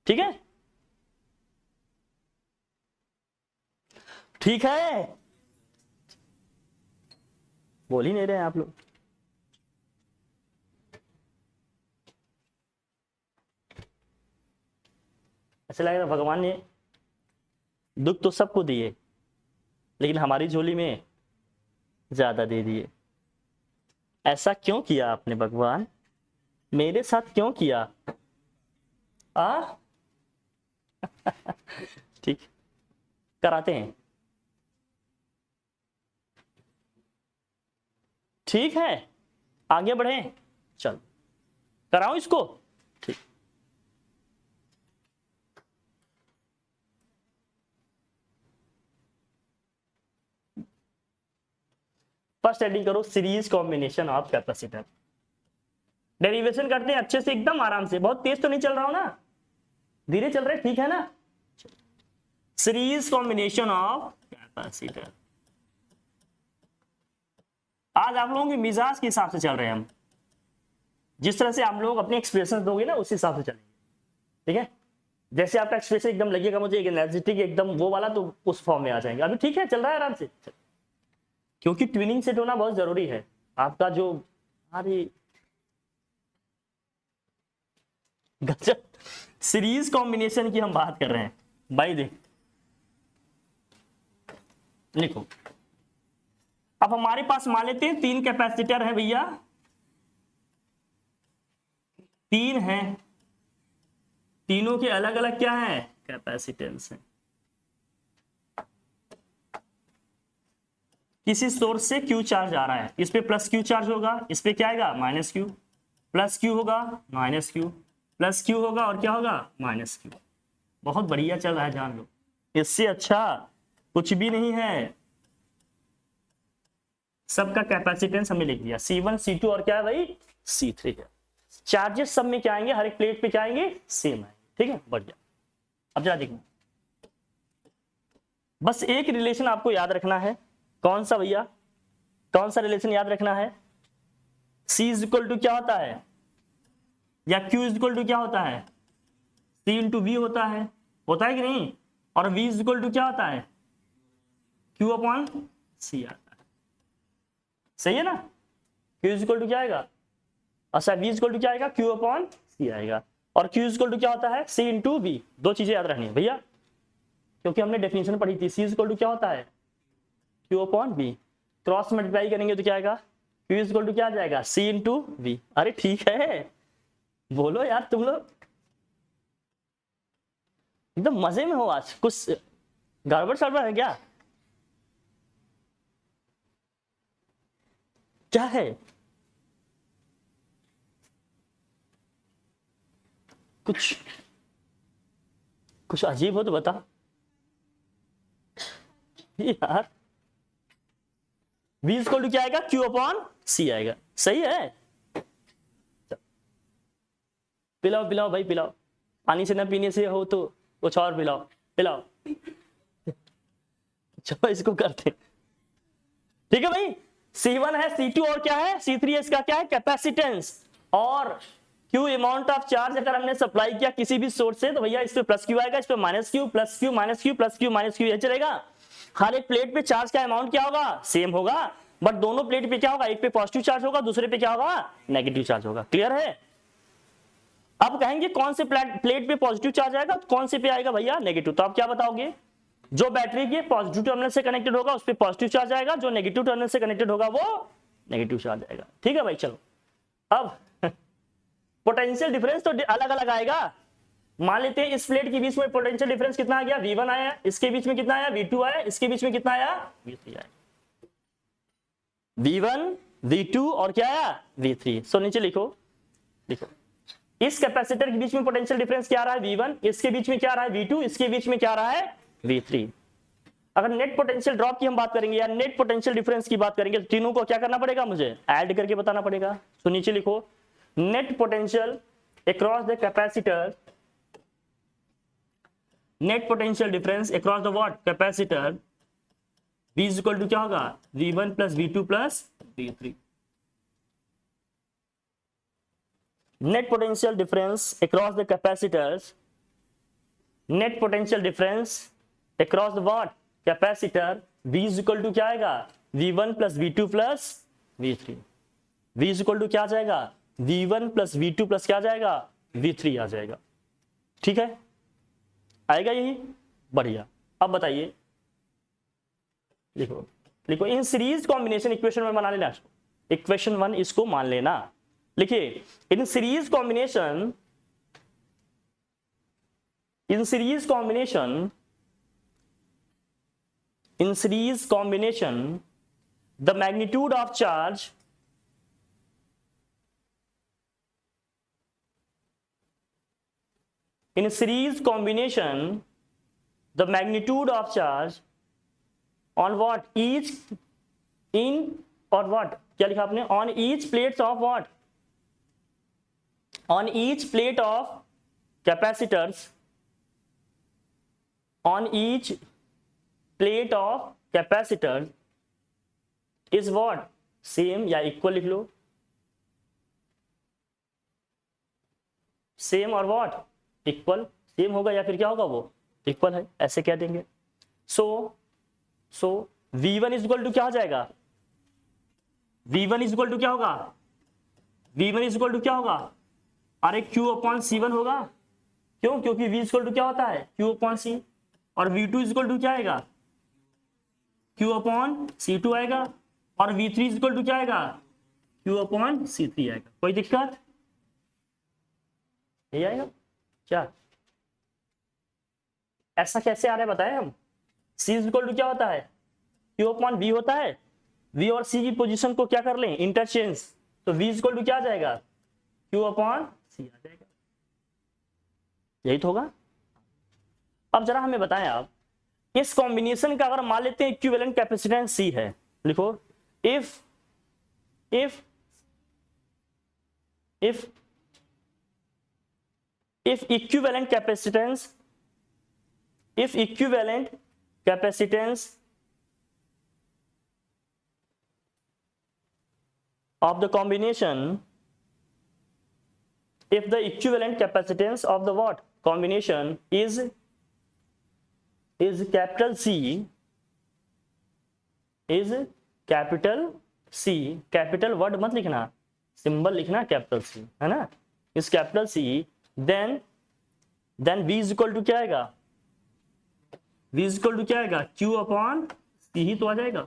ठीक है? ठीक है, बोल ही नहीं रहे आप लोग। ऐसा लग रहा है भगवान ने दुख तो सबको दिए लेकिन हमारी झोली में ज्यादा दे दिए। ऐसा क्यों किया आपने भगवान? मेरे साथ क्यों किया? आ ठीक, कराते हैं। ठीक है, आगे बढ़े, चल कराओ इसको। ठीक, फर्स्ट हेडिंग करो series combination of capacitor. Derivation करते हैं अच्छे से, एकदम आराम से, बहुत तेज तो नहीं चल रहा हूं ना, धीरे चल रहे, ठीक है ना? Series combination of capacitor. आज आप लोगों के मिजाज के हिसाब से चल रहे हैं हम, जिस तरह से आप लोग अपने एक्सप्रेशन दोगे ना उस हिसाब से चलेंगे। ठीक है? जैसे आपका एक्सप्रेशन एकदम लगेगा मुझे एनर्जेटिक एकदम वो वाला, तो उस फॉर्म में आ जाएंगे। अभी ठीक है, चल रहा है आराम से, क्योंकि ट्विनिंग सेट होना बहुत जरूरी है आपका। जो अरे गजब सीरीज कॉम्बिनेशन की हम बात कर रहे हैं भाई। देख लिखो, अब हमारे पास मान लेते हैं 3 कैपेसिटर है भैया, 3 हैं, तीनों के अलग अलग क्या है? कैपेसिटेंस है। किसी सोर्स से क्यू चार्ज आ रहा है, इस पे प्लस क्यू चार्ज होगा, इस पे क्या आएगा माइनस क्यू, प्लस क्यू होगा माइनस क्यू, प्लस क्यू होगा और क्या होगा माइनस क्यू। बहुत बढ़िया चल रहा है, जान लो, इससे अच्छा कुछ भी नहीं है। सबका कैपेसिटेंस हमने लिख दिया, C1 C2 और क्या है भाई C3 है। चार्जेस सब में क्या आएंगे, हर एक प्लेट पे क्या आएंगे सेम आएंगे, ठीक है बढ़िया। अब जरा देखना, बस एक रिलेशन आपको याद रखना है, कौन सा भैया, कौन सा रिलेशन याद रखना है, C इज इक्वल टू क्या होता है, या Q इज इक्वल टू क्या होता है, C इंटू V होता है कि नहीं, और V इज इक्वल टू क्या होता है Q अपॉन C आता है, सही है ना। Q इज इक्वल टू क्या आएगा, अच्छा V इज इक्वल टू क्या आएगा Q अपॉन C आएगा, और Q इज इक्वल टू क्या होता है C इंटू V। दो चीजें याद रखनी है भैया, क्योंकि हमने डेफिनेशन पढ़ी थी, C इज इक्वल टू क्या होता है Q upon V, cross multiply करेंगे तो क्या आएगा Q इज इक्वल टू क्या आ जाएगा C इंटू V। अरे ठीक है, बोलो यार तुम लोग एकदम मजे में हो आज, कुछ गड़बड़ सड़बड़ है क्या, क्या है, कुछ कुछ अजीब हो तो बता यार। V इक्वल टू क्या आएगा Q अपॉन C आएगा, सही है। पिलाओ पिलाओ भाई पिलाओ, पानी से ना पीने से हो तो कुछ और पिलाओ पिलाओ। चलो इसको करते, ठीक है भाई। C1 है, C2 और क्या है C3 है, इसका क्या है कैपेसिटेंस, और Q अमाउंट ऑफ चार्ज अगर हमने सप्लाई किया किसी भी सोर्स से तो भैया इस पे प्लस क्यू आएगा, इस पे minus Q, plus Q minus Q plus Q minus Q, ये चलेगा। हर एक प्लेट पे चार्ज का अमाउंट क्या होगा सेम होगा, बट दोनों प्लेट पे क्या होगा, एक पे पॉजिटिव चार्ज होगा दूसरे पे क्या होगा नेगेटिव चार्ज होगा, क्लियर है। अब कहेंगे कौन से प्लेट पे पॉजिटिव चार्ज आएगा, कौन से पे आएगा भैया नेगेटिव, तो आप क्या बताओगे, जो बैटरी के पॉजिटिव टर्मिनल से कनेक्टेड होगा उस पे पॉजिटिव चार्ज आएगा, जो नेगेटिव टर्मिनल से कनेक्टेड होगा वो नेगेटिव चार्ज आएगा, ठीक है भाई। चलो अब पोटेंशियल डिफरेंस तो अलग अलग आएगा, मान लेते हैं इस प्लेट के बीच में पोटेंशियल डिफरेंस कितना आ गया V1 आया, इसके बीच में कितना आया V2 आया, इसके बीच में कितना आया V3 आया, V1 V2 और क्या आया V3। सो नीचे लिखो, लिखो इस कैपेसिटर के बीच में पोटेंशियल डिफरेंस क्या आ रहा है V1, इसके बीच में क्या आ रहा है V2, इसके बीच में क्या आ रहा है V3। अगर नेट पोटेंशियल ड्रॉप की हम बात करेंगे या नेट पोटेंशियल डिफरेंस की बात करेंगे तो तीनों को क्या करना पड़ेगा, मुझे ऐड करके बताना पड़ेगा। तो नीचे लिखो net potential across the capacitor, net potential difference across the what capacitor, V is equal to क्या होगा V1 plus V2 plus V3। Net potential difference across the capacitors, net potential difference across the what capacitor, V is equal to क्या आएगा V1 plus V2 plus V3। V is equal to क्या आ जाएगा V1 plus V2 plus क्या आ जाएगा V3 आ जाएगा, ठीक है आएगा यही बढ़िया। अब बताइए, लिखो लिखो इन सीरीज कॉम्बिनेशन इक्वेशन में बना लेना, इक्वेशन 1 इसको मान लेना। लिखिए in series combination, in series combination, in series combination the magnitude of charge in series combination the magnitude of charge on what each in or what क्या लिखा आपने on each plates of what, on each plate of capacitors, on each plate of capacitor is what same या equal, लिख लो same और what equal, same होगा या फिर क्या होगा वो इक्वल है, ऐसे कह देंगे। सो V1 इज इक्वल टू क्या हो जाएगा, V1 इज इक्वल टू क्या होगा, V1 इज इक्वल टू क्या होगा, अरे Q अपॉन C1 होगा, क्यों, क्योंकि V इज इक्वल टू क्या होता है Q अपॉन C, और V2 इज इक्वल टू क्या आएगा Q अपॉन C2 आएगा, और V3 इज इक्वल टू क्या आएगा Q अपॉन C3 आएगा। कोई दिक्कत नहीं आएगा क्या, ऐसा कैसे आ रहा है बताएं हम। C इज इक्वल टू क्या होता है Q अपॉन V होता है, V और C की पोजीशन को क्या कर लें, इंटरचेंज, तो V इक्वल टू क्या आ जाएगा, Q अपॉन C आ जाएगा, यही तो होगा। अब जरा हमें बताएं आप, इस कॉम्बिनेशन का अगर मान लेते हैं इक्विवेलेंट कैपेसिटेंस C है, लिखो if equivalent capacitance of the combination, if the equivalent capacitance of the what combination is capital C, capital word मत लिखना, सिंबल लिखना कैपिटल C, है ना, इस capital C, then V is equal to क्या आएगा, V इज इक्वल टू क्या आएगा, Q अपॉन C ही तो आ जाएगा,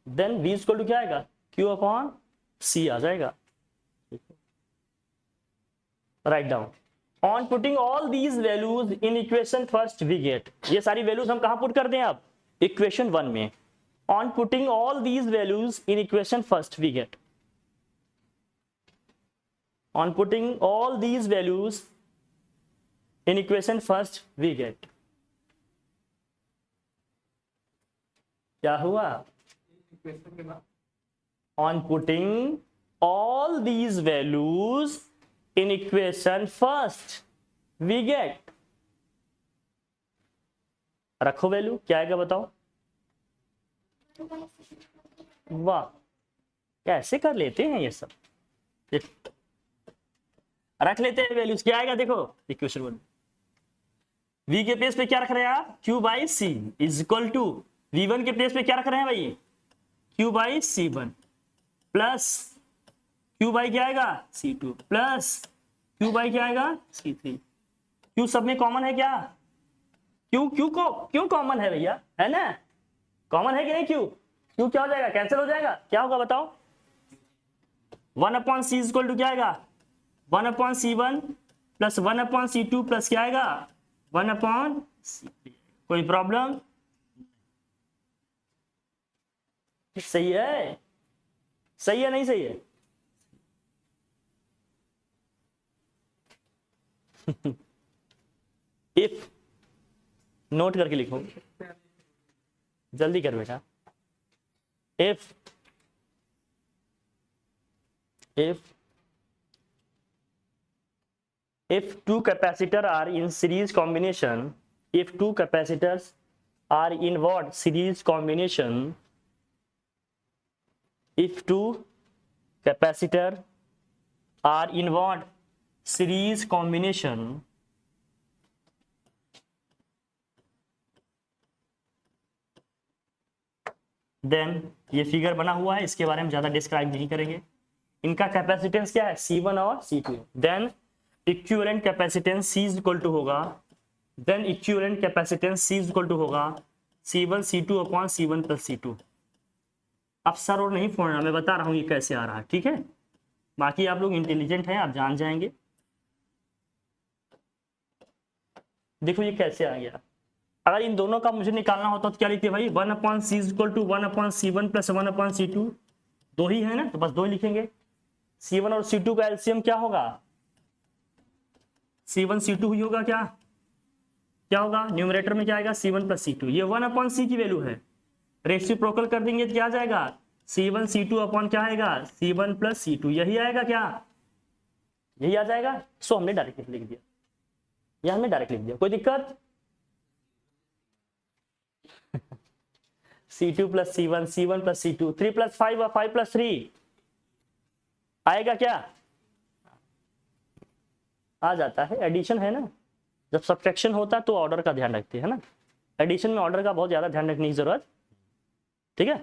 then V is equal to क्या आएगा, Q अपॉन C आ जाएगा। Right down, on putting all these values in equation first we get, ये सारी वैल्यूज हम कहां पुट कर दें आप, इक्वेशन 1 में। On putting all these values in equation first we get, on putting all these values in equation first we get, क्या हुआ, on putting all these values in equation first we get, रखो value, क्या आएगा बताओ, वाह कैसे कर लेते हैं ये सब, रख लेते हैं वैल्यूज, क्या आएगा देखो इक्वेशन 1, V के प्लेस पे क्या रख रहे हैं आप, Q by C is equal to V1 के प्लेस पे क्या रख रहे हैं भाई, Q by C1 plus Q by क्या आएगा C2 प्लस Q बाई क्या आएगा C3, Q सब में कॉमन है क्या, क्यों कॉमन है भैया, है ना, कॉमन है कि नहीं, Q क्या हो जाएगा, कैंसिल हो जाएगा, क्या होगा बताओ, 1 upon C is equal to क्या आएगा, 1 upon C1 plus 1 upon C2 plus क्या आएगा 1 अपॉन C3, कोई प्रॉब्लम, सही है, सही है नहीं सही है इफ, नोट करके लिखो, जल्दी कर बेटा, if two capacitors are in series combination, if two capacitors are in what series combination, if two capacitors are in what series combination, then ये फिगर बना हुआ है, इसके बारे में ज्यादा डिस्क्राइब नहीं करेंगे, इनका कैपेसिटेंस क्या है C1 और C2, then equivalent capacitance C is equal to होगा, then equivalent capacitance C is equal to होगा C1 C2 upon C1 plus C2। अब सर और नहीं फोड़ना, मैं बता रहा हूँ ये कैसे आ रहा है, ठीक है, बाकी आप लोग इंटेलिजेंट हैं, आप जान जाएंगे। देखो ये कैसे आ गया, अगर इन दोनों का मुझे निकालना होता तो क्या लिखते भाई, 1 upon C is equal to 1 upon C1 plus 1 upon C2, दो ही है ना, तो बस दो ही लिखेंगे। C1 और C2 का एलसीएम क्या होगा, C1 C2 ही होगा, क्या होगा, न्यूमरेटर में क्या आएगा C1 प्लस C2, ये 1 अपॉन C की वैल्यू है, रेसिप्रोकल कर देंगे तो क्या आ जाएगा C1 C2 अपॉन क्या आएगा C1 प्लस C2, यही आएगा, क्या यही आ जाएगा। सो हमने डायरेक्ट लिख दिया, यह हमने डायरेक्ट लिख दिया, कोई दिक्कत C2 plus C1, C1 plus C2, 3 plus 5 और 5 प्लस 3 आएगा, क्या आ जाता है, एडिशन है ना, जब सब्ट्रैक्शन होता है तो ऑर्डर का ध्यान रखते हैं ना, एडिशन में ऑर्डर का बहुत ज्यादा ध्यान रखने की जरूरत, ठीक है।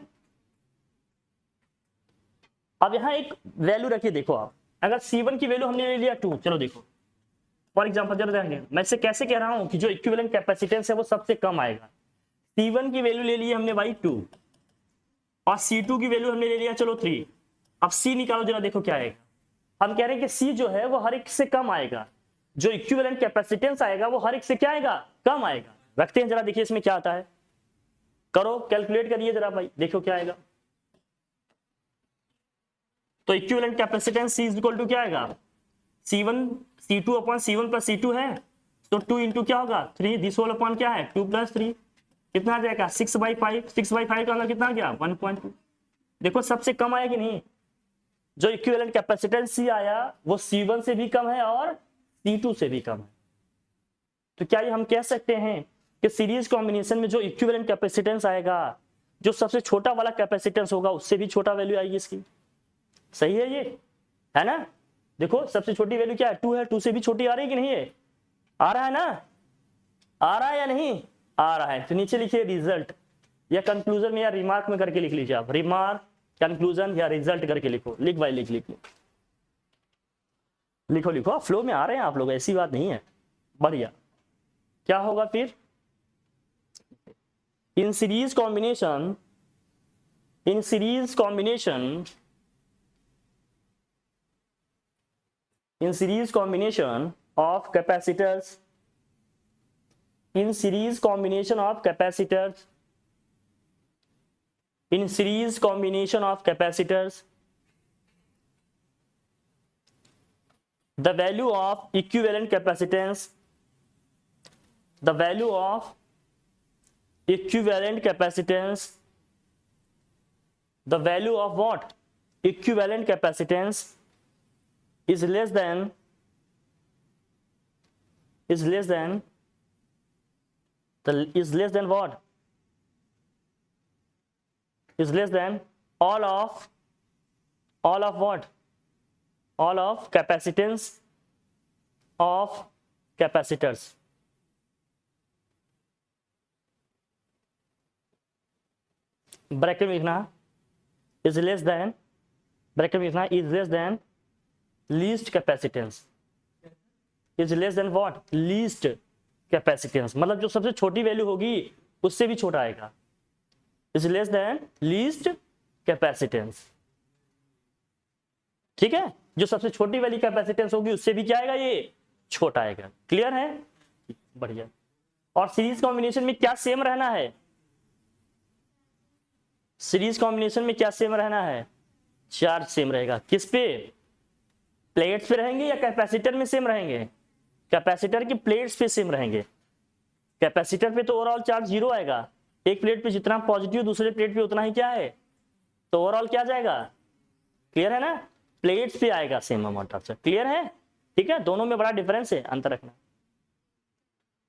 अब यहां एक वैल्यू रखिए, देखो आप, अगर C1 की वैल्यू हमने ले लिया 2, चलो देखो फॉर एग्जांपल जरा ध्यान दें, मैं इसे कैसे कह रहा हूं कि जो इक्विवेलेंट कैपेसिटेंस है वो सबसे कम आएगा। C1 की वैल्यू ले ली हमने भाई 2 और C2 की वैल्यू हमने ले लिया चलो 3, अब C निकालो जरा, देखो क्या आएगा, हम कह रहे हैं कि C जो है वो हर एक से कम आएगा, जो इक्विवेलेंट कैपेसिटेंस आएगा वो हर एक से क्या आएगा, कम आएगा। रखते हैं जरा, देखिए इसमें क्या आता है, करो, कैलकुलेट करिए जरा भाई, देखो क्या आएगा। तो equivalent capacitance C equal to क्या आएगा, C1 C2 upon C1 plus C2 है, तो 2 इंटू क्या होगा 3, दिस होल अपॉन क्या है 2 प्लस 3, कितना आ जाएगा 6/5, 6/5 का मतलब कितना आ गया 1.2। देखो सबसे कम आया कि नहीं, जो इक्विवेलेंट कैपेसिटेंस C आया वो C1 से भी कम है और C2 से भी कम है। तो क्या ये हम कह सकते हैं कि सीरीज कॉम्बिनेशन में जो इक्विवेलेंट कैपेसिटेंस आएगा, जो सबसे छोटा वाला कैपेसिटेंस होगा उससे भी छोटा वैल्यू आएगी इसकी। सही है ये, है ना। देखो सबसे छोटी वैल्यू क्या है 2 है, 2 से भी छोटी आ रही है कि नहीं है, आ रहा है ना, आ रहा है या नहीं आ रहा है। तो नीचे लिखिए रिजल्ट, या कंक्लूजन में या रिमार्क में करके लिख लीजिए आप, रिमार्क कंक्लूजन या रिजल्ट करके लिखो, लिख भाई लिख लिख लिखो लिखो, फ्लो में आ रहे हैं आप लोग, ऐसी बात नहीं है, बढ़िया। क्या होगा फिर, in series combination of capacitors, in series combination of capacitors, the value of equivalent capacitance, the value of equivalent capacitance, the value of what equivalent capacitance is less than what, is less than all of what, all of capacitance of capacitors। Bracket में लिखना is less than, bracket में लिखना is less than least capacitance, is less than what, least capacitance, मतलब जो सबसे छोटी value होगी उससे भी छोटा आएगा, is less than least capacitance। ठीक है, जो सबसे छोटी वाली कैपेसिटेंस होगी उससे भी क्या आएगा, ये छोटा आएगा। क्लियर है, बढ़िया। और सीरीज कॉम्बिनेशन में क्या सेम रहना है, सीरीज कॉम्बिनेशन में क्या सेम रहना है, चार्ज सेम रहेगा। किस पे, प्लेट्स पे रहेंगे या कैपेसिटर में सेम रहेंगे, कैपेसिटर की प्लेट्स पे सेम रहेंगे। कैपेसिटर पे तो ओवरऑल चार्ज 0 आएगा, एक प्लेट पे जितना पॉजिटिव दूसरे प्लेट पे उतना ही क्या है, तो ओवरऑल क्या जाएगा, क्लियर है ना, प्लेट्स पे आएगा same amount of charge. Clear है, ठीक है, दोनों में बड़ा डिफरेंस है, अंतर रखना।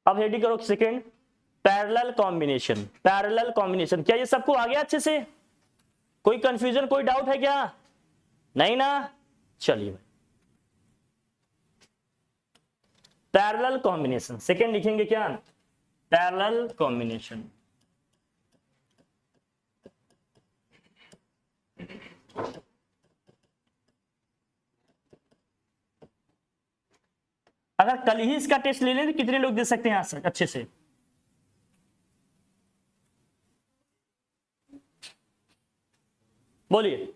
अब हेडिंग करो second, parallel combination. Parallel combination, क्या ये सबको आ गया अच्छे से, कोई कंफ्यूजन कोई डाउट है क्या, नहीं ना, चलिए भाई। पैरेलल कॉम्बिनेशन, सेकेंड लिखेंगे क्या, पैरेलल कॉम्बिनेशन। अगर कल ही इसका टेस्ट ले लें तो कितने लोग दे सकते हैं आंसर अच्छे से, बोलिए।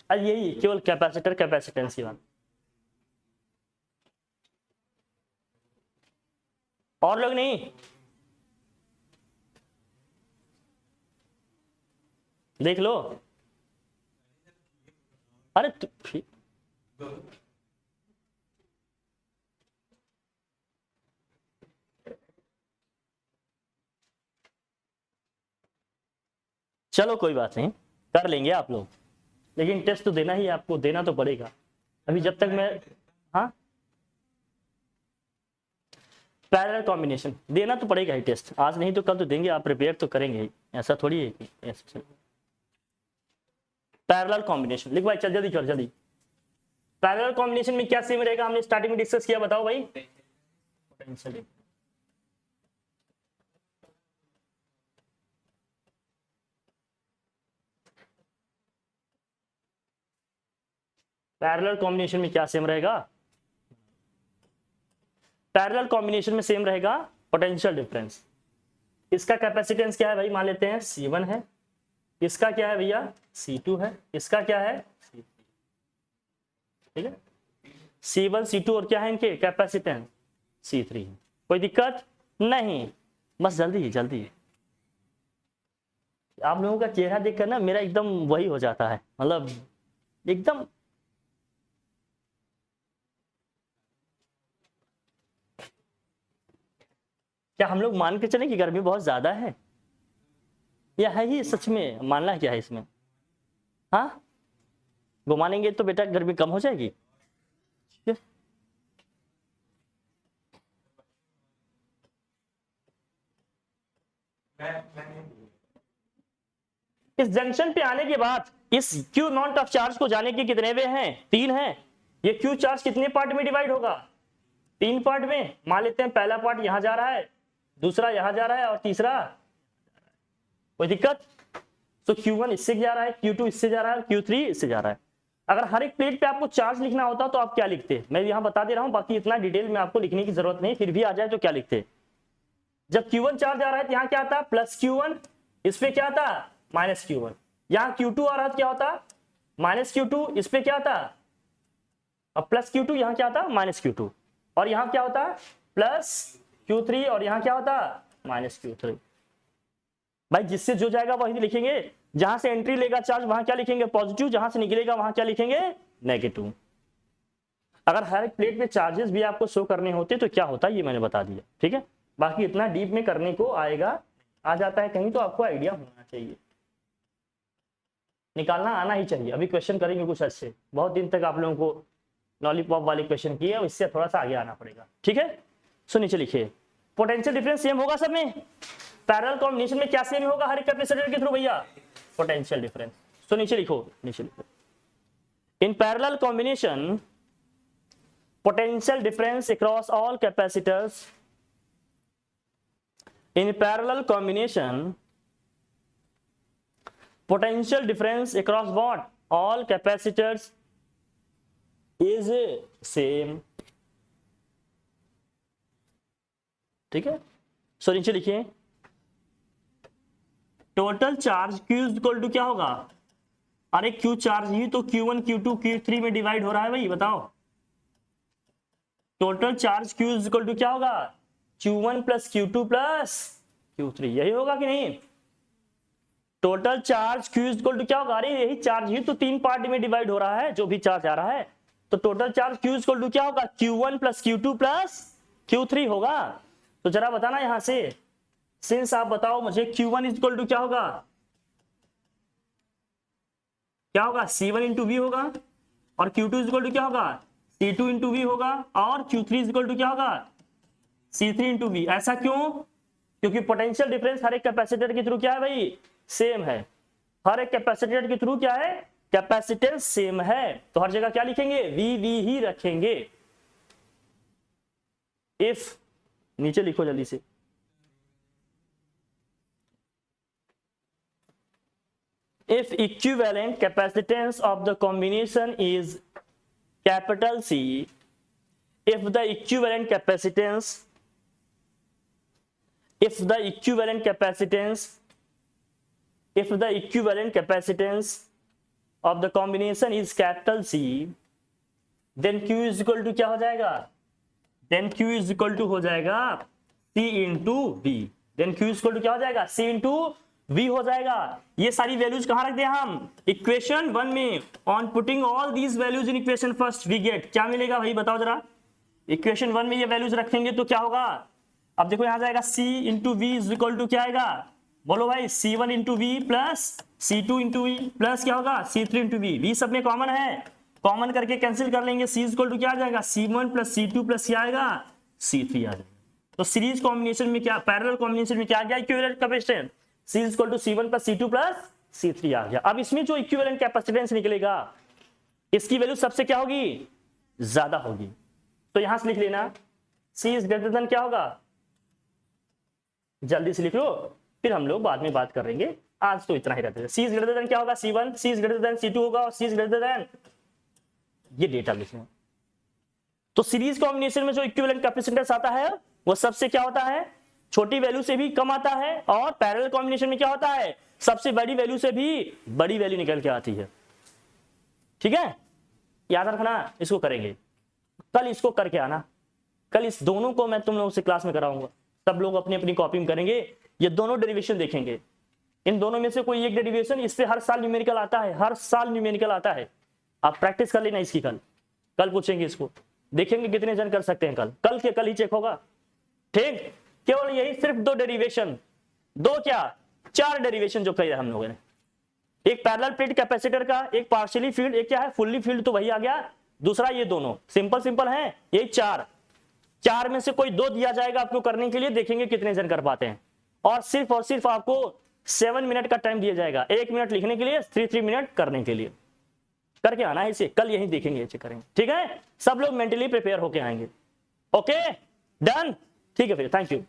यही केवल कैपेसिटर कैपेसिटेंस की बात, और लोग नहीं, देख लो। अरे चलो कोई बात नहीं, कर लेंगे आप लोग, लेकिन टेस्ट तो देना ही, आपको देना तो पड़ेगा। अभी जब तक मैं, हाँ पैरेलल कॉम्बिनेशन देना तो पड़ेगा ही टेस्ट, आज नहीं तो कल तो देंगे, आप प्रिपेयर तो करेंगे ही, ऐसा थोड़ी है कि ऐसा। पैरेलल कॉम्बिनेशन लिख भाई, चल जल्दी कर जल्दी। पैरेलल कॉम्बिनेशन में क्या सेम रहेगा, हमने स्टार्टिंग में डिस्कस किया, बताओ भाई। पैरेलल कॉम्बिनेशन में क्या सेम रहेगा, पैरेलल कॉम्बिनेशन में सेम रहेगा पोटेंशियल डिफरेंस। इसका कैपेसिटेंस क्या है भाई, मान लेते हैं C1 है, इसका क्या है भैया C2 है, इसका क्या है C3, ठीक है। C1 C2 और क्या है इनके कैपेसिटेंस C3। कोई दिक्कत नहीं, बस जल्दी आप लोगों का चेहरा देखकर ना मेरा एकदम वही हो जाता है, मतलब एकदम क्या हम लोग मान के चले कि गर्मी बहुत ज्यादा है, या है ही सच में? मानना क्या है इसमें? हाँ, वो मानेंगे तो बेटा गर्मी कम हो जाएगी। इस जंक्शन पे आने के बाद इस क्यू अमाउंट ऑफ चार्ज को जाने के कितने वे हैं? 3 हैं। ये क्यू चार्ज कितने पार्ट में डिवाइड होगा? 3 पार्ट में। मान लेते हैं पहला पार्ट यहां जा रहा है, दूसरा यहां जा रहा है और तीसरा, कोई दिक्कत? तो Q1 इससे जा रहा है, Q2 इससे जा रहा है, Q3 इससे जा रहा है। अगर हर एक प्लेट पे आपको चार्ज लिखना होता तो आप क्या लिखते? मैं यहां बता दे रहा हूं, बाकी इतना डिटेल में आपको लिखने की जरूरत नहीं, फिर भी आ जाए तो क्या लिखते? जब Q1 चार्ज आ रहा है तो यहाँ क्या आता? प्लस Q1, इस पे क्या आता? Minus Q1। यहाँ Q2 आ रहा है क्या होता? माइनस Q2, इस पे क्या आता? अब प्लस Q2, यहाँ क्या आता? Minus Q2। और यहाँ क्या होता? प्लस Q3 और यहाँ क्या होता? Minus Q3। भाई जिससे जो जाएगा वही लिखेंगे। जहां से एंट्री लेगा चार्ज वहां क्या लिखेंगे? पॉजिटिव। जहां से निकलेगा वहां क्या लिखेंगे? नेगेटिव। अगर हर एक प्लेट में चार्जेस भी आपको शो करने होते तो क्या होता, ये मैंने बता दिया, ठीक है। बाकी इतना डीप में करने को आ जाता है कहीं तो आपको आइडिया होना चाहिए, निकालना आना ही चाहिए। अभी क्वेश्चन करेंगे कुछ अच्छे, बहुत दिन तक आप लोगों को लॉलीपॉप वाले क्वेश्चन किए, और इससे थोड़ा सा आगे आना पड़ेगा, ठीक है। सो नीचे लिखिए, पोटेंशियल डिफरेंस सेम होगा सब में। पैरेलल कॉम्बिनेशन में क्या सेम होगा हर एक कैपेसिटर के थ्रू भैया? Potential difference. सो नीचे लिखो, in parallel combination potential difference across all capacitors, in parallel combination potential difference across what? All capacitors is same, ठीक है। सो नीचे लिखिए, total charge Q equal to क्या होगा? अरे Q चार्ज ही तो Q1 Q2 Q3 में डिवाइड हो रहा है भाई, बताओ। Total charge Q equal to क्या होगा? Q1 plus Q2 plus Q3, यही होगा कि नहीं? Total charge Q equal to क्या होगा? अरे यही चार्ज ही तो 3 पार्ट में डिवाइड हो रहा है, जो भी चार्ज आ रहा है। तो total charge Q equal to क्या होगा? Q1 plus Q2 plus Q3 होगा। तो जरा बताना यहां से, सिंस आप बताओ मुझे, Q1 इक्वल टू क्या होगा? क्या होगा? C1 इंटू V होगा, और Q2 इक्वल टू क्या होगा? C2 इंटू V होगा, और Q3 इक्वल टू क्या होगा? C3 into V। ऐसा क्यों? क्योंकि पोटेंशियल डिफरेंस हर एक कैपेसिटर के थ्रू क्या है भाई? सेम है। हर एक कैपेसिटर के थ्रू क्या है? कैपेसिटेंस सेम है। तो हर जगह क्या लिखेंगे? VV ही रखेंगे। इफ, नीचे लिखो जल्दी से, if equivalent capacitance of the combination is capital C, if the equivalent capacitance of the combination is capital C, then Q is equal to क्या हो जाएगा? Then Q is equal to हो जाएगा C into V। Then Q is equal to क्या हो जाएगा? C into V हो जाएगा। ये सारी वैल्यूज कहां रख दिया हम? इक्वेशन 1 में। On putting all these values in equation first we get, क्या मिलेगा भाई बताओ जरा? इक्वेशन 1 में ये वैल्यूज रखेंगे तो क्या होगा? अब देखो यहां जाएगा C into V is equal to क्या आएगा? बोलो भाई, C1 into V plus C2 into V plus क्या होगा? C3 into we. वी सब में कॉमन है, कॉमन करके कैंसिल कर लेंगे। C इक्वल टू क्या आ जाएगा? C1 प्लस C2 प्लस क्या आएगा? C3 आ जाएगा। तो सीरीज कॉम्बिनेशन में क्या, पैरेलल कॉम्बिनेशन में क्या आ गया? Equivalent capacitance C equal to C1 plus C2 plus C3 आ गया। अब इसमें जो इक्विवेलेंट कैपेसिटेंस निकलेगा, इसकी वैल्यू सबसे क्या होगी? ज्यादा होगी। तो यहां से लिख लेना, C इज ग्रेटर देन क्या होगा? जल्दी से लिख लो, फिर हम लोग बाद में बात करेंगे, आज तो इतना ही रहता है। C इज ग्रेटर देन क्या होगा? C1, C is greater than C2 होगा, और C इज ग्रेटर देन, ये डेटा लिखना। तो सीरीज कॉम्बिनेशन में जो इक्विवेलेंट कैपेसिटेंस आता है वो सबसे क्या होता है? छोटी वैल्यू से भी कम आता है, और पैरेलल कॉम्बिनेशन में क्या होता है? सबसे बड़ी वैल्यू से भी बड़ी वैल्यू निकल के आती है। ठीक है, याद रखना, इसको करेंगे। कल इसको करके आना, कल इस दोनों को मैं तुम लोगों से क्लास में कराऊंगा। सब लोग अपनी अपनी कॉपी में करेंगे, ये दोनों डेरिवेशन देखेंगे, इन दोनों में से कोई एक डेरिवेशन, इससे हर साल न्यूमेरिकल आता है, हर साल न्यूमेरिकल आता है। आप प्रैक्टिस कर लेना इसकी, कल पूछेंगे इसको, देखेंगे कितने जन कर सकते हैं। कल के कल ही चेक होगा, ठीक। केवल यही सिर्फ 2 डेरिवेशन, 2 क्या 4 डेरिवेशन जो किया हम लोगों ने, एक पैरेलल प्लेट कैपेसिटर का, एक पार्शियली फील्ड, एक क्या है फुल्ली फील्ड, तो वही आ गया, दूसरा ये दोनों सिंपल है। ये 4 में से कोई 2 दिया जाएगा आपको करने के लिए, देखेंगे कितने जन कर पाते हैं। और सिर्फ आपको 7 मिनट का टाइम दिया जाएगा, 1 मिनट लिखने के लिए, 3 मिनट करने के लिए। करके आना है इसे, कल यही देखेंगे, चेक करेंगे, ठीक है। सब लोग मेंटली प्रिपेयर होके आएंगे। ओके डन, ठीक है फिर, थैंक यू।